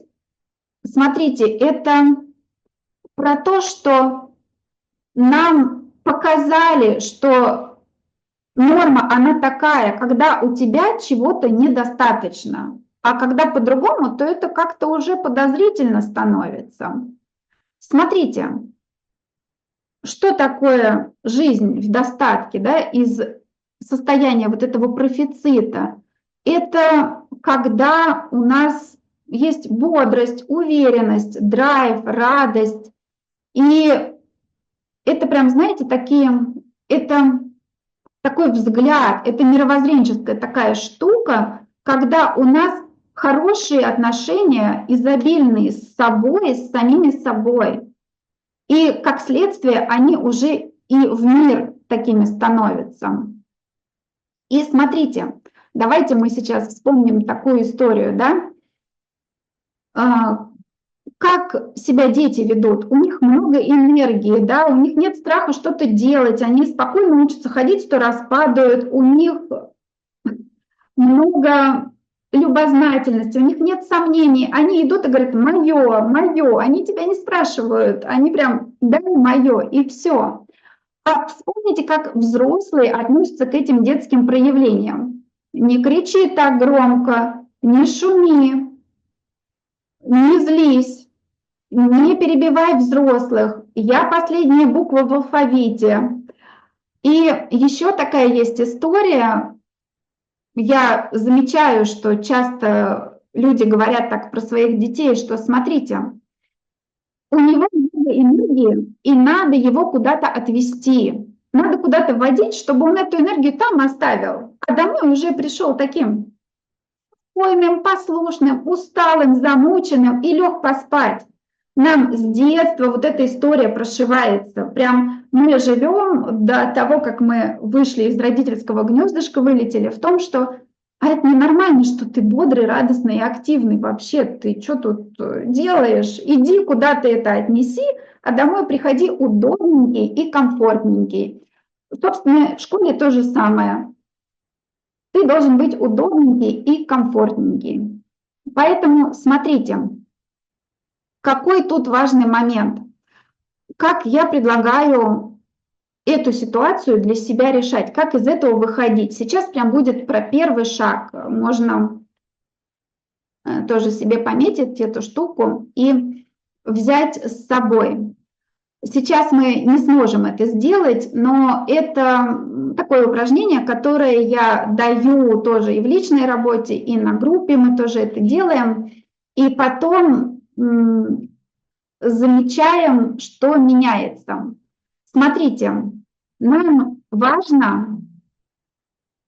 смотрите, это про то, что нам показали, что норма, она такая, когда у тебя чего-то недостаточно, а когда по-другому, то это как-то уже подозрительно становится. Смотрите, что такое жизнь в достатке, да, из состояния вот этого профицита? Это когда у нас есть бодрость, уверенность, драйв, радость. И это прям, знаете, это такой взгляд, это мировоззренческая такая штука, когда у нас хорошие отношения, изобильные с собой, с самими собой. И как следствие они уже и в мир такими становятся. И смотрите, давайте мы сейчас вспомним такую историю, да? Как себя дети ведут? У них много энергии, да? У них нет страха что-то делать, они спокойно учатся ходить, 100 раз падают, у них много любознательности, у них нет сомнений, они идут и говорят: мое, мое, они тебя не спрашивают, они прям дай мое, и все. А вспомните, как взрослые относятся к этим детским проявлениям. Не кричи так громко, не шуми, не злись, не перебивай взрослых. Я последняя буква в алфавите. И еще такая есть история. Я замечаю, что часто люди говорят так про своих детей, что смотрите, у него много энергии, и надо его куда-то отвести. Надо куда-то вводить, чтобы он эту энергию там оставил, а домой уже пришел таким спокойным, послушным, усталым, замученным и лег поспать. Нам с детства вот эта история прошивается. Прям мы живем до того, как мы вышли из родительского гнездышка, вылетели в том, что это ненормально, что ты бодрый, радостный и активный. Вообще, ты что тут делаешь? Иди куда-то это отнеси, а домой приходи удобненький и комфортненький. Собственно, в школе то же самое. Ты должен быть удобненький и комфортненький. Поэтому смотрите, какой тут важный момент. Как я предлагаю эту ситуацию для себя решать, как из этого выходить. Сейчас прям будет про первый шаг. Можно тоже себе пометить эту штуку и взять с собой. Сейчас мы не сможем это сделать, но это такое упражнение, которое я даю тоже и в личной работе, и на группе мы тоже это делаем. И потом замечаем, что меняется. Смотрите, нам важно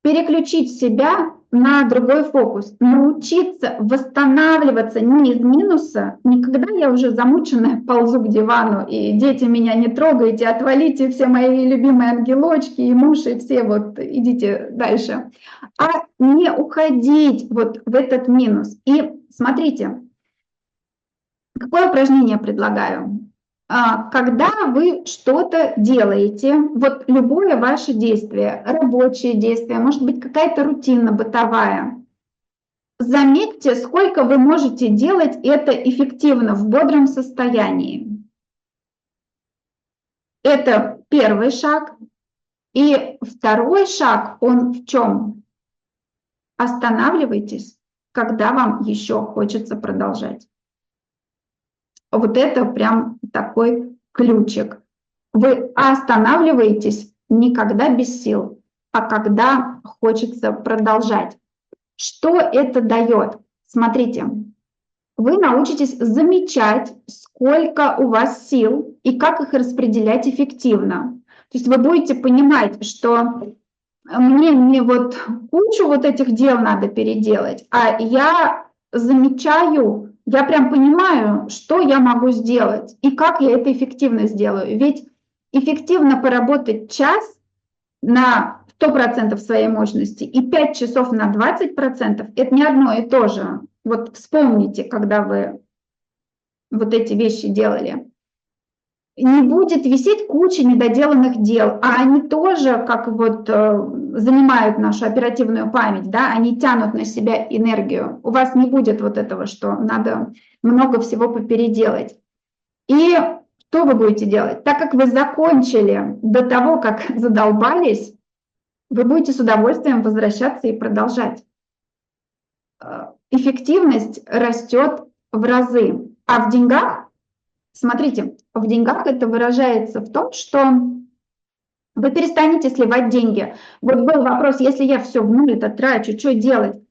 переключить себя на другой фокус, научиться восстанавливаться не из минуса, не когда я уже замученная ползу к дивану, и дети меня не трогайте, отвалите все мои любимые ангелочки и муж, и все вот идите дальше, а не уходить вот в этот минус. И смотрите, какое упражнение предлагаю? Когда вы что-то делаете, вот любое ваше действие, рабочее действие, может быть какая-то рутина бытовая, заметьте, сколько вы можете делать это эффективно в бодром состоянии. Это первый шаг. И второй шаг, он в чем? Останавливайтесь, когда вам еще хочется продолжать. Вот это прям такой ключик. Вы останавливаетесь не когда без сил, а когда хочется продолжать. Что это дает? Смотрите, вы научитесь замечать, сколько у вас сил и как их распределять эффективно. То есть вы будете понимать, что мне не вот кучу вот этих дел надо переделать, а я замечаю, я прям понимаю, что я могу сделать и как я это эффективно сделаю. Ведь эффективно поработать час на 100% своей мощности и 5 часов на 20% — это не одно и то же. Вот вспомните, когда вы вот эти вещи делали. Не будет висеть куча недоделанных дел, а они тоже как вот занимают нашу оперативную память, да, они тянут на себя энергию. У вас не будет вот этого, что надо много всего попеределать. И что вы будете делать? Так как вы закончили до того, как задолбались, вы будете с удовольствием возвращаться и продолжать. Эффективность растет в разы. А в деньгах, смотрите, в деньгах это выражается в том, что вы перестанете сливать деньги. Вот был вопрос, если я все в нуль это трачу, что делать?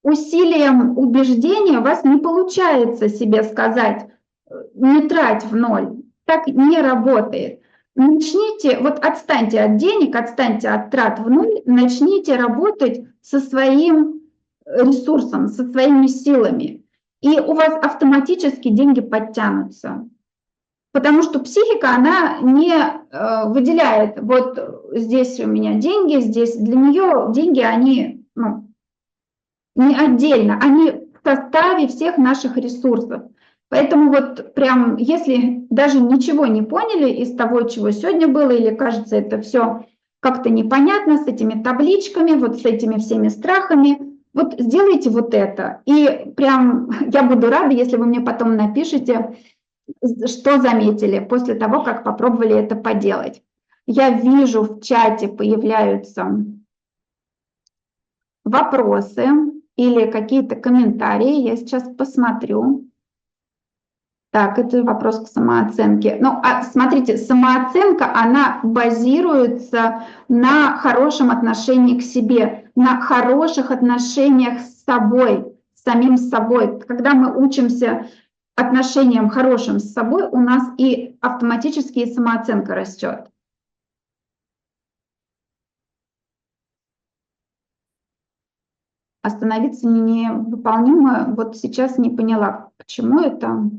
Усилием убеждения у вас не получается себе сказать, не трать в ноль. Так не работает. Начните, вот отстаньте от денег, отстаньте от трат в нуль, начните работать со своим ресурсом, со своими силами. И у вас автоматически деньги подтянутся. Потому что психика, она не выделяет, вот здесь у меня деньги, здесь для нее деньги, они не отдельно, они в составе всех наших ресурсов. Поэтому вот прям, если даже ничего не поняли из того, чего сегодня было, или кажется это все как-то непонятно с этими табличками, вот с этими всеми страхами, вот сделайте вот это. И прям я буду рада, если вы мне потом напишите, что заметили после того, как попробовали это поделать. Я вижу, в чате появляются вопросы или какие-то комментарии. Я сейчас посмотрю. Так, это вопрос к самооценке. Ну, смотрите, самооценка, она базируется на хорошем отношении к себе, на хороших отношениях с собой, с самим собой. Когда мы учимся отношениям хорошим с собой, у нас и автоматически самооценка растет. остановиться невыполнимо. Вот сейчас не поняла, почему это.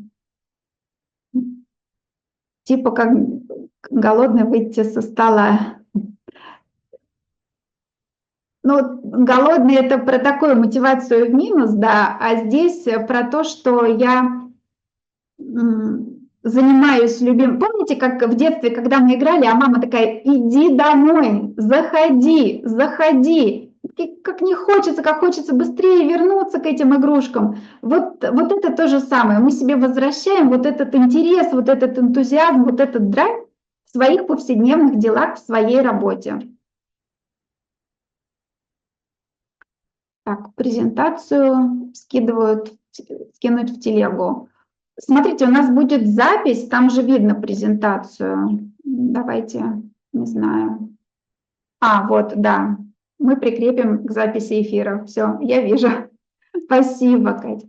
Типа как голодный выйти со стола. Ну, вот голодный — это про такую мотивацию в минус, да, а здесь про то, что я занимаюсь любимым. Помните, как в детстве, когда мы играли, а мама такая: иди домой, заходи, заходи. И как не хочется, как хочется быстрее вернуться к этим игрушкам. Вот это то же самое. Мы себе возвращаем вот этот интерес, вот этот энтузиазм, вот этот драйв в своих повседневных делах, в своей работе. Так, презентацию скинуть в телегу. Смотрите, у нас будет запись, там же видно презентацию. Давайте, не знаю. Вот, да. Мы прикрепим к записи эфира. Все, я вижу. Спасибо, Катя.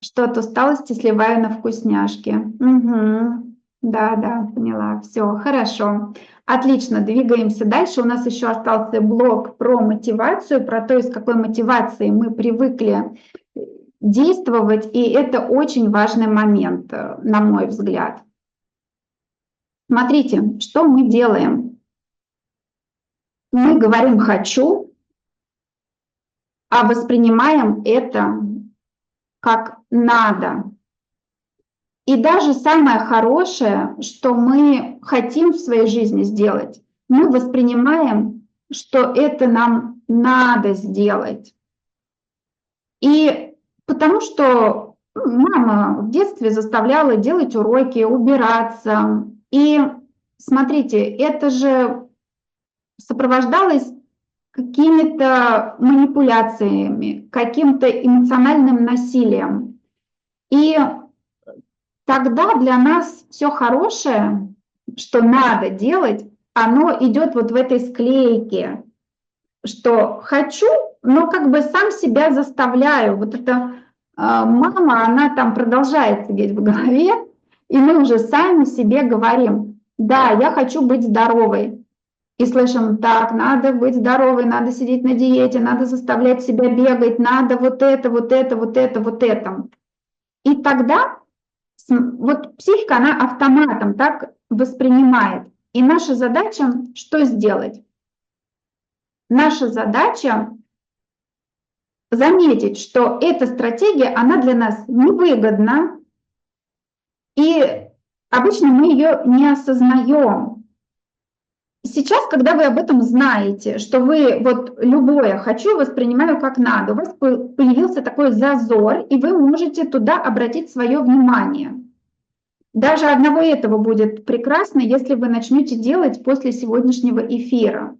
Что от усталости сливаю на вкусняшки. Угу. Да, поняла. Все, хорошо. Отлично, двигаемся дальше. У нас еще остался блок про мотивацию, про то, с какой мотивацией мы привыкли действовать, и это очень важный момент, на мой взгляд. Смотрите, что мы делаем. Мы говорим «хочу», а воспринимаем это как «надо». И даже самое хорошее, что мы хотим в своей жизни сделать, мы воспринимаем, что это нам надо сделать. И потому что мама в детстве заставляла делать уроки, убираться. И смотрите, это же сопровождалось какими-то манипуляциями, каким-то эмоциональным насилием. И тогда для нас все хорошее, что надо делать, оно идет вот в этой склейке, что хочу, но как бы сам себя заставляю. Вот эта мама, она там продолжает сидеть в голове, и мы уже сами себе говорим: да, я хочу быть здоровой. И слышим: так, надо быть здоровой, надо сидеть на диете, надо заставлять себя бегать, надо вот это, вот это, вот это, вот это. И тогда вот психика, она автоматом так воспринимает. И наша задача что сделать? Наша задача заметить, что эта стратегия, она для нас невыгодна, и обычно мы ее не осознаем. Сейчас, когда вы об этом знаете, что вы вот любое «хочу» воспринимаю как «надо», у вас появился такой зазор, и вы можете туда обратить свое внимание. Даже одного этого будет прекрасно, если вы начнете делать после сегодняшнего эфира.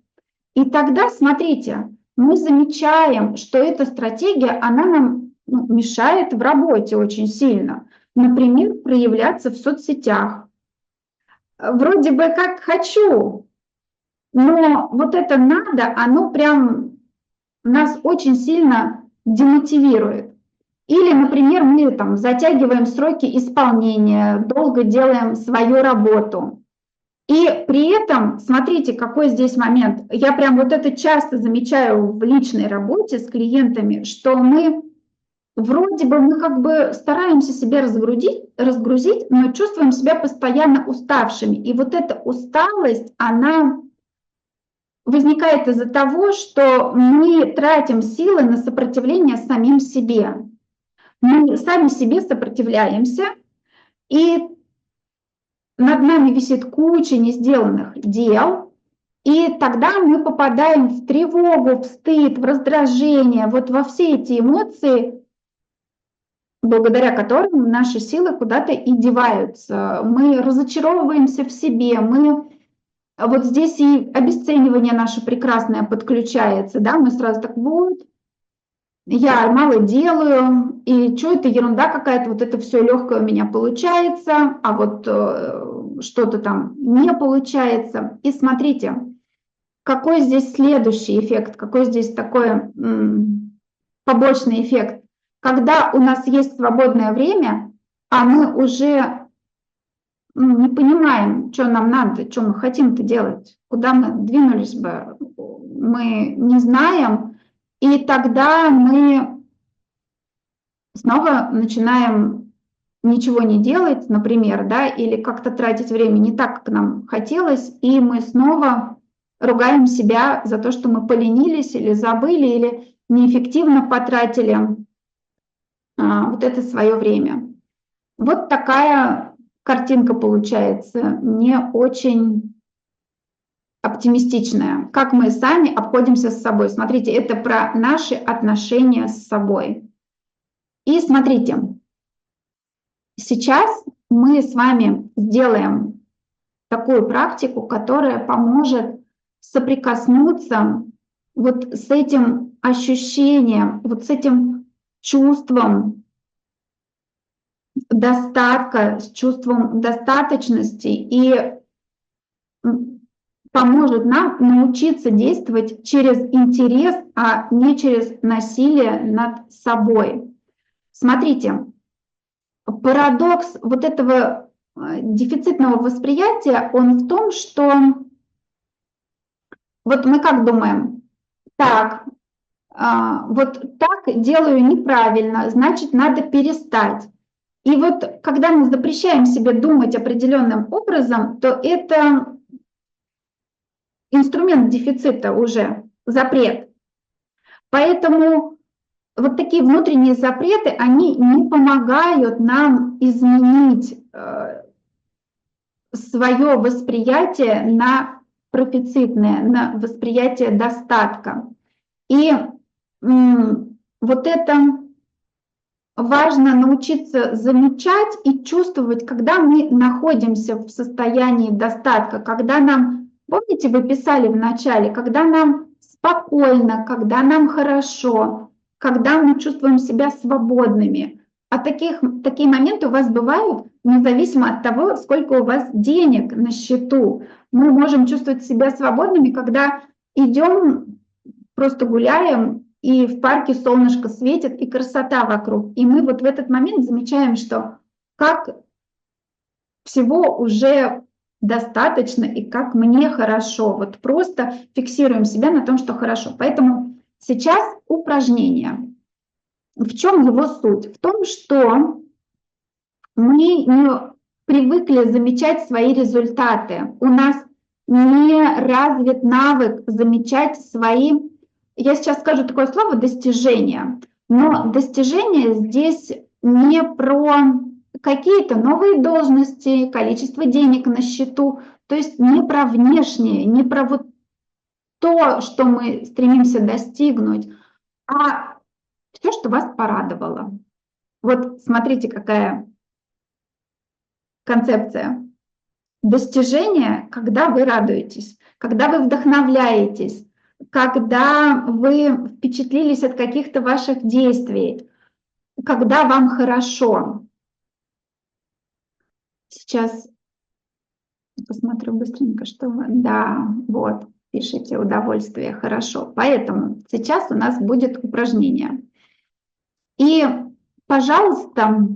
И тогда, смотрите, мы замечаем, что эта стратегия, она нам мешает в работе очень сильно. Например, проявляться в соцсетях. Вроде бы как «хочу», но вот это «надо», оно прям нас очень сильно демотивирует. Или, например, мы там затягиваем сроки исполнения, долго делаем свою работу. И при этом, смотрите, какой здесь момент. Я прям вот это часто замечаю в личной работе с клиентами, что мы вроде бы мы как бы стараемся себя разгрузить, но чувствуем себя постоянно уставшими. И вот эта усталость, она возникает из-за того, что мы тратим силы на сопротивление самим себе. Мы сами себе сопротивляемся, и над нами висит куча несделанных дел, и тогда мы попадаем в тревогу, в стыд, в раздражение, вот во все эти эмоции, благодаря которым наши силы куда-то и деваются. Мы разочаровываемся в себе, вот здесь и обесценивание наше прекрасное подключается, да, мы сразу так: вот, я мало делаю, и что это ерунда какая-то, вот это все легкое у меня получается, а вот что-то там не получается. И смотрите, какой здесь следующий эффект, какой здесь такой побочный эффект. Когда у нас есть свободное время, а мы уже не понимаем, что нам надо, что мы хотим-то делать, куда мы двинулись бы, мы не знаем. И тогда мы снова начинаем ничего не делать, например, да, или как-то тратить время не так, как нам хотелось, и мы снова ругаем себя за то, что мы поленились или забыли, или неэффективно потратили вот это свое время. Вот такая картинка получается, не очень оптимистичная. Как мы сами обходимся с собой. Смотрите, это про наши отношения с собой. И смотрите, сейчас мы с вами сделаем такую практику, которая поможет соприкоснуться вот с этим ощущением, вот с этим чувством достатка, с чувством достаточности и поможет нам научиться действовать через интерес, а не через насилие над собой. Смотрите, парадокс вот этого дефицитного восприятия, он в том, что вот мы как думаем, так, вот так делаю неправильно, значит, надо перестать. И вот когда мы запрещаем себе думать определенным образом, то это инструмент дефицита уже, запрет. Поэтому вот такие внутренние запреты, они не помогают нам изменить свое восприятие на профицитное, на восприятие достатка. И вот это важно научиться замечать и чувствовать, когда мы находимся в состоянии достатка, когда нам, помните, вы писали в начале, когда нам спокойно, когда нам хорошо, когда мы чувствуем себя свободными. А такие моменты у вас бывают независимо от того, сколько у вас денег на счету. Мы можем чувствовать себя свободными, когда идем, просто гуляем, и в парке солнышко светит, и красота вокруг. И мы вот в этот момент замечаем, что как всего уже достаточно и как мне хорошо. Вот просто фиксируем себя на том, что хорошо. Поэтому сейчас упражнение. В чем его суть? В том, что мы не привыкли замечать свои результаты. У нас не развит навык замечать свои, я сейчас скажу такое слово, достижения. Но достижения здесь не про какие-то новые должности, количество денег на счету, то есть не про внешнее, не про вот то, что мы стремимся достигнуть, а все, что вас порадовало. Вот смотрите, какая концепция. Достижение, когда вы радуетесь, когда вы вдохновляетесь, когда вы впечатлились от каких-то ваших действий, когда вам хорошо. Сейчас посмотрю быстренько, что вы... Да, вот, пишите удовольствие, хорошо. Поэтому сейчас у нас будет упражнение. И, пожалуйста,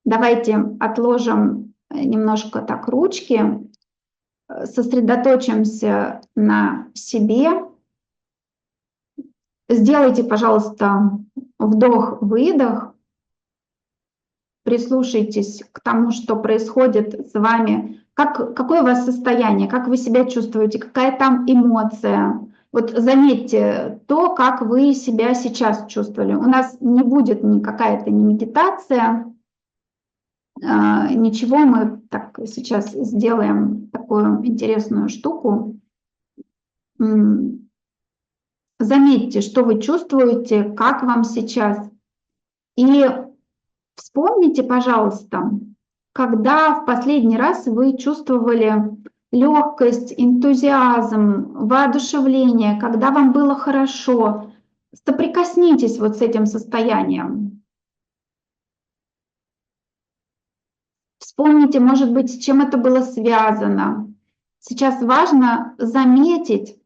давайте отложим немножко так ручки, сосредоточимся на себе. Сделайте, пожалуйста, вдох-выдох. Прислушайтесь к тому, что происходит с вами. Какое у вас состояние, как вы себя чувствуете, какая там эмоция. Вот заметьте то, как вы себя сейчас чувствовали. У нас не будет какая-то не медитация, ничего, мы так сейчас сделаем такую интересную штуку. Заметьте, что вы чувствуете, как вам сейчас. И вспомните, пожалуйста, когда в последний раз вы чувствовали легкость, энтузиазм, воодушевление, когда вам было хорошо. Соприкоснитесь вот с этим состоянием. Вспомните, может быть, с чем это было связано. Сейчас важно заметить,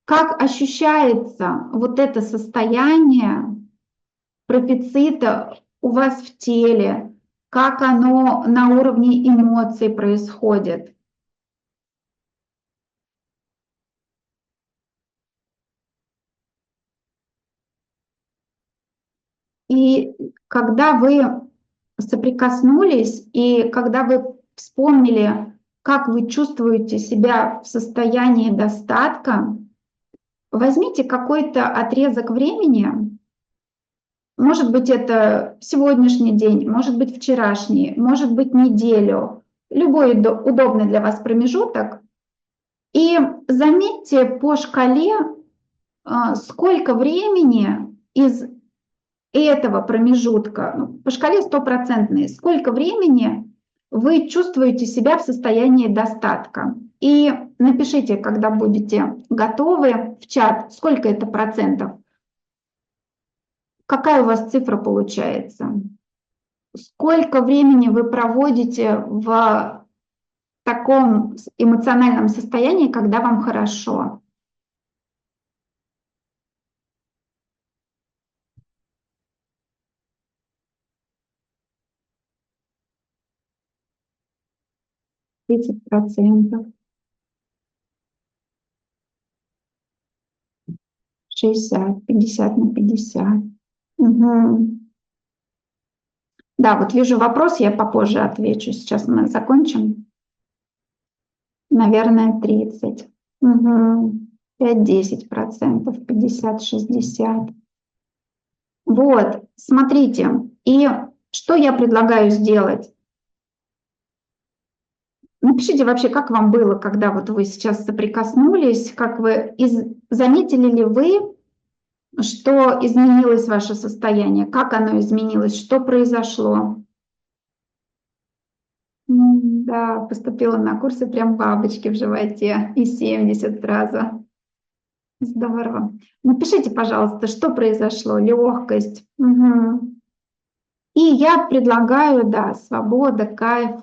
как ощущается вот это состояние профицита у вас в теле, как оно на уровне эмоций происходит. И когда вы соприкоснулись, и когда вы вспомнили, как вы чувствуете себя в состоянии достатка, возьмите какой-то отрезок времени, может быть, это сегодняшний день, может быть, вчерашний, может быть, неделю, любой удобный для вас промежуток, и заметьте по шкале, сколько времени из этого промежутка, ну, по шкале стопроцентной, сколько времени вы чувствуете себя в состоянии достатка. И напишите, когда будете готовы, в чат, сколько это процентов, какая у вас цифра получается, сколько времени вы проводите в таком эмоциональном состоянии, когда вам хорошо. 30%, 60, 50/50. Угу. Да, вот вижу вопрос, я попозже отвечу. Сейчас мы закончим. Наверное, 30. Угу. 5-10%, 50-60. Вот, смотрите. И что я предлагаю сделать? Напишите вообще, как вам было, когда вот вы сейчас соприкоснулись, как вы заметили ли вы, что изменилось ваше состояние, как оно изменилось, что произошло? Да, поступила на курсы, прям бабочки в животе, и 70 сразу. Здорово. Напишите, пожалуйста, что произошло, легкость. Угу. И я предлагаю, да, свобода, кайф.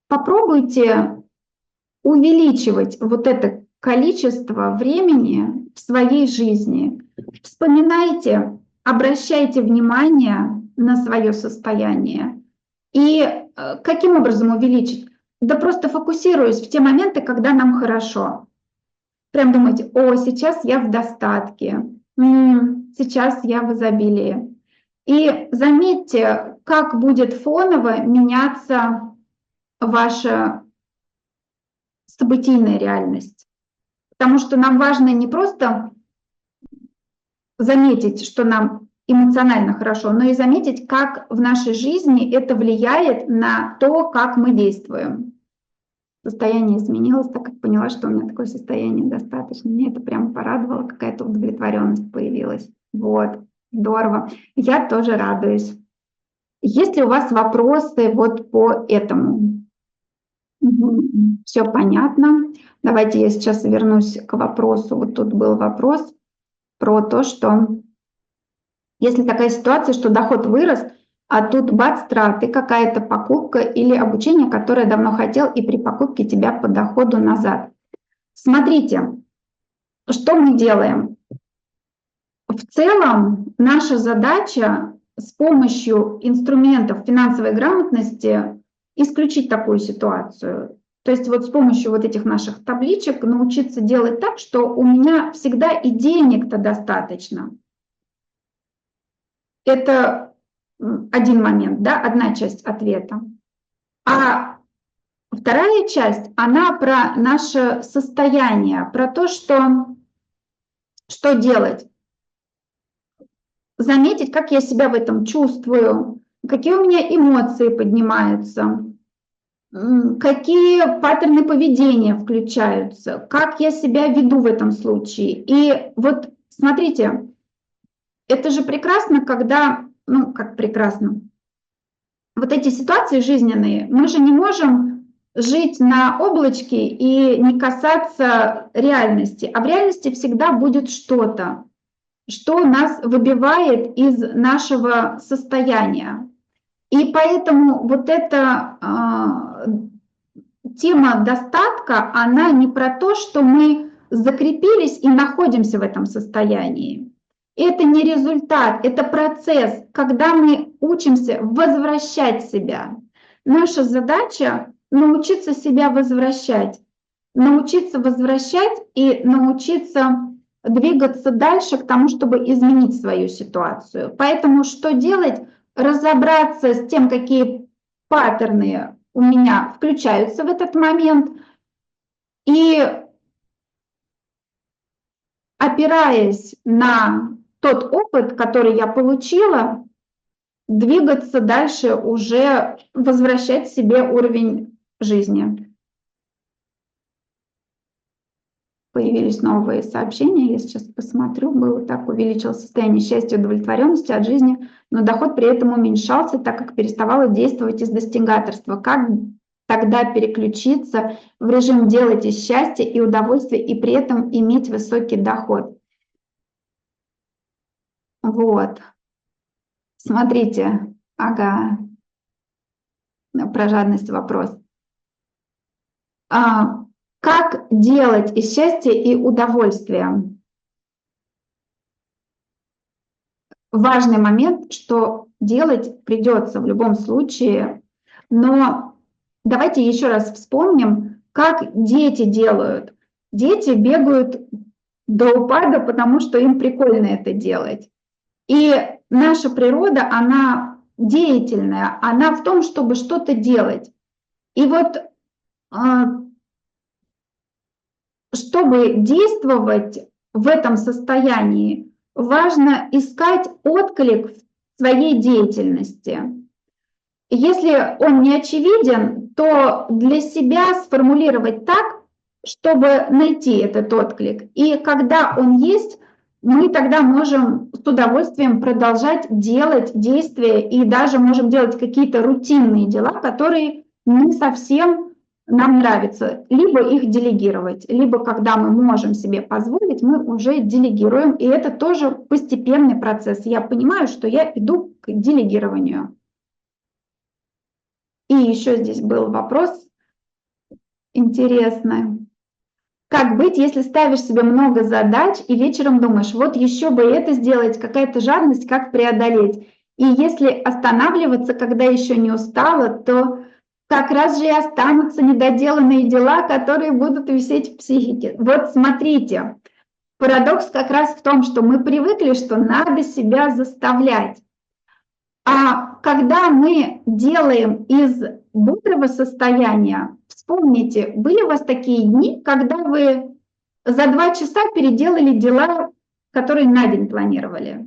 Попробуйте увеличивать вот это количество времени в своей жизни. Вспоминайте, обращайте внимание на свое состояние. И каким образом увеличить? Да просто фокусируясь в те моменты, когда нам хорошо. Прям думайте, о, сейчас я в достатке, сейчас я в изобилии. И заметьте, как будет фоново меняться ваша событийная реальность. Потому что нам важно не просто заметить, что нам эмоционально хорошо, но и заметить, как в нашей жизни это влияет на то, как мы действуем. Состояние изменилось, так как поняла, что у меня такое состояние достаточно. Мне это прям порадовало, какая-то удовлетворенность появилась. Вот, здорово. Я тоже радуюсь. Есть ли у вас вопросы вот по этому? Угу. Все понятно. Давайте я сейчас вернусь к вопросу. Вот тут был вопрос про то, что если такая ситуация, что доход вырос, а тут бац, траты, какая-то покупка или обучение, которое давно хотел, и при покупке тебя по доходу назад. Смотрите, что мы делаем? В целом наша задача с помощью инструментов финансовой грамотности исключить такую ситуацию. То есть вот с помощью вот этих наших табличек научиться делать так, что у меня всегда и денег-то достаточно. Это один момент, да, одна часть ответа. А вторая часть, она про наше состояние, про то, что делать. Заметить, как я себя в этом чувствую, какие у меня эмоции поднимаются, какие паттерны поведения включаются, как я себя веду в этом случае. И вот смотрите, это же прекрасно, когда, ну как прекрасно, вот эти ситуации жизненные, мы же не можем жить на облачке и не касаться реальности, а в реальности всегда будет что-то, что нас выбивает из нашего состояния. И поэтому вот эта тема достатка, она не про то, что мы закрепились и находимся в этом состоянии. Это не результат, это процесс, когда мы учимся возвращать себя. Наша задача научиться себя возвращать и научиться двигаться дальше к тому, чтобы изменить свою ситуацию. Поэтому что делать? Разобраться с тем, какие паттерны у меня включаются в этот момент, и опираясь на тот опыт, который я получила, двигаться дальше, уже возвращать себе уровень жизни. Появились новые сообщения, я сейчас посмотрю, было так, увеличилось состояние счастья и удовлетворенности от жизни, но доход при этом уменьшался, так как переставало действовать из достигаторства. Как тогда переключиться в режим делать из счастья и удовольствия и при этом иметь высокий доход? Вот, смотрите, ага, про жадность вопрос. Как делать из счастья и удовольствия? Важный момент, что делать придется в любом случае, но давайте еще раз вспомним, как дети делают. Дети бегают до упада, потому что им прикольно это делать. И наша природа, она деятельная, она в том, чтобы что-то делать. И вот чтобы действовать в этом состоянии, важно искать отклик в своей деятельности. Если он не очевиден, то для себя сформулировать так, чтобы найти этот отклик. И когда он есть, мы тогда можем с удовольствием продолжать делать действия и даже можем делать какие-то рутинные дела, которые не совсем нам нравятся, либо их делегировать, либо когда мы можем себе позволить, мы уже делегируем, и это тоже постепенный процесс. Я понимаю, что я иду к делегированию. И еще здесь был вопрос интересный. Как быть, если ставишь себе много задач и вечером думаешь, вот еще бы это сделать, какая-то жадность, как преодолеть? И если останавливаться, когда еще не устала, то как раз же и останутся недоделанные дела, которые будут висеть в психике. Вот смотрите, парадокс как раз в том, что мы привыкли, что надо себя заставлять. А когда мы делаем из бодрого состояния, вспомните, были у вас такие дни, когда вы за 2 часа переделали дела, которые на день планировали?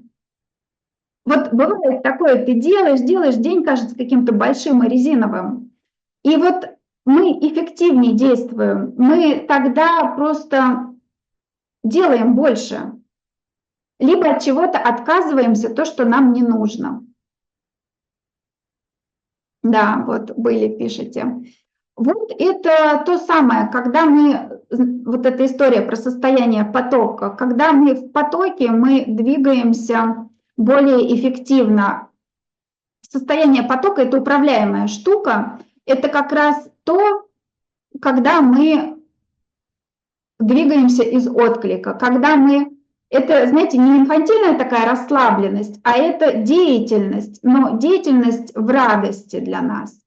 Вот бывает такое, ты делаешь, день кажется каким-то большим и резиновым. И вот мы эффективнее действуем, мы тогда просто делаем больше, либо от чего-то отказываемся, то, что нам не нужно. Да, вот были, пишете. Вот это то самое, когда мы, вот эта история про состояние потока, когда мы в потоке, мы двигаемся более эффективно. Состояние потока – это управляемая штука, это как раз то, когда мы двигаемся из отклика, когда мы, это, знаете, не инфантильная такая расслабленность, а это деятельность, но деятельность в радости для нас.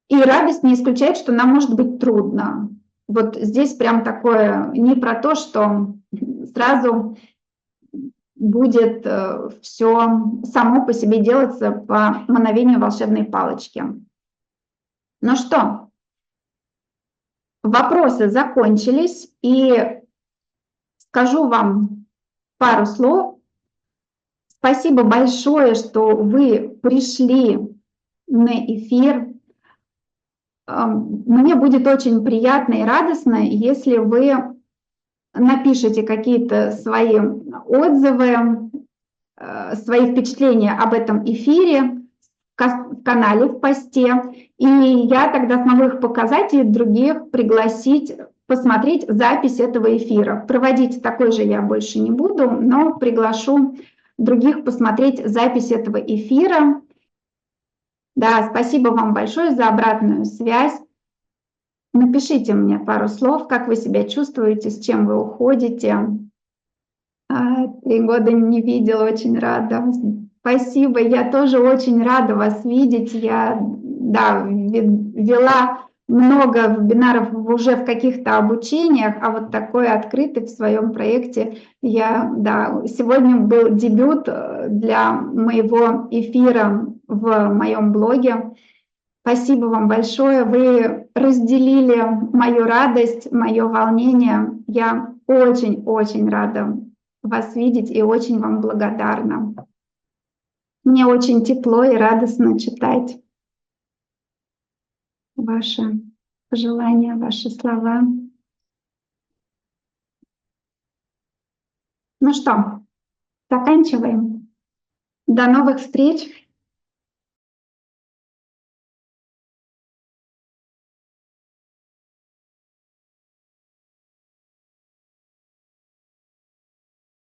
И радость не исключает, что нам может быть трудно. Вот здесь прям такое не про то, что сразу будет все само по себе делаться по мановению волшебной палочки. Ну что, вопросы закончились, и скажу вам пару слов. Спасибо большое, что вы пришли на эфир. Мне будет очень приятно и радостно, если вы напишите какие-то свои отзывы, свои впечатления об этом эфире в канале, в посте, и я тогда смогу их показать и других пригласить посмотреть запись этого эфира. Проводить такой же я больше не буду, но приглашу других посмотреть запись этого эфира. Да, спасибо вам большое за обратную связь. Напишите мне пару слов, как вы себя чувствуете, с чем вы уходите. 3 года не видела, очень рада. Спасибо, я тоже очень рада вас видеть. Я, да, вела много вебинаров уже в каких-то обучениях, а вот такой открытый в своем проекте да, сегодня был дебют для моего эфира в моем блоге. Спасибо вам большое. Вы разделили мою радость, мое волнение. Я очень-очень рада вас видеть и очень вам благодарна. Мне очень тепло и радостно читать ваши пожелания, ваши слова. Ну что, заканчиваем. До новых встреч!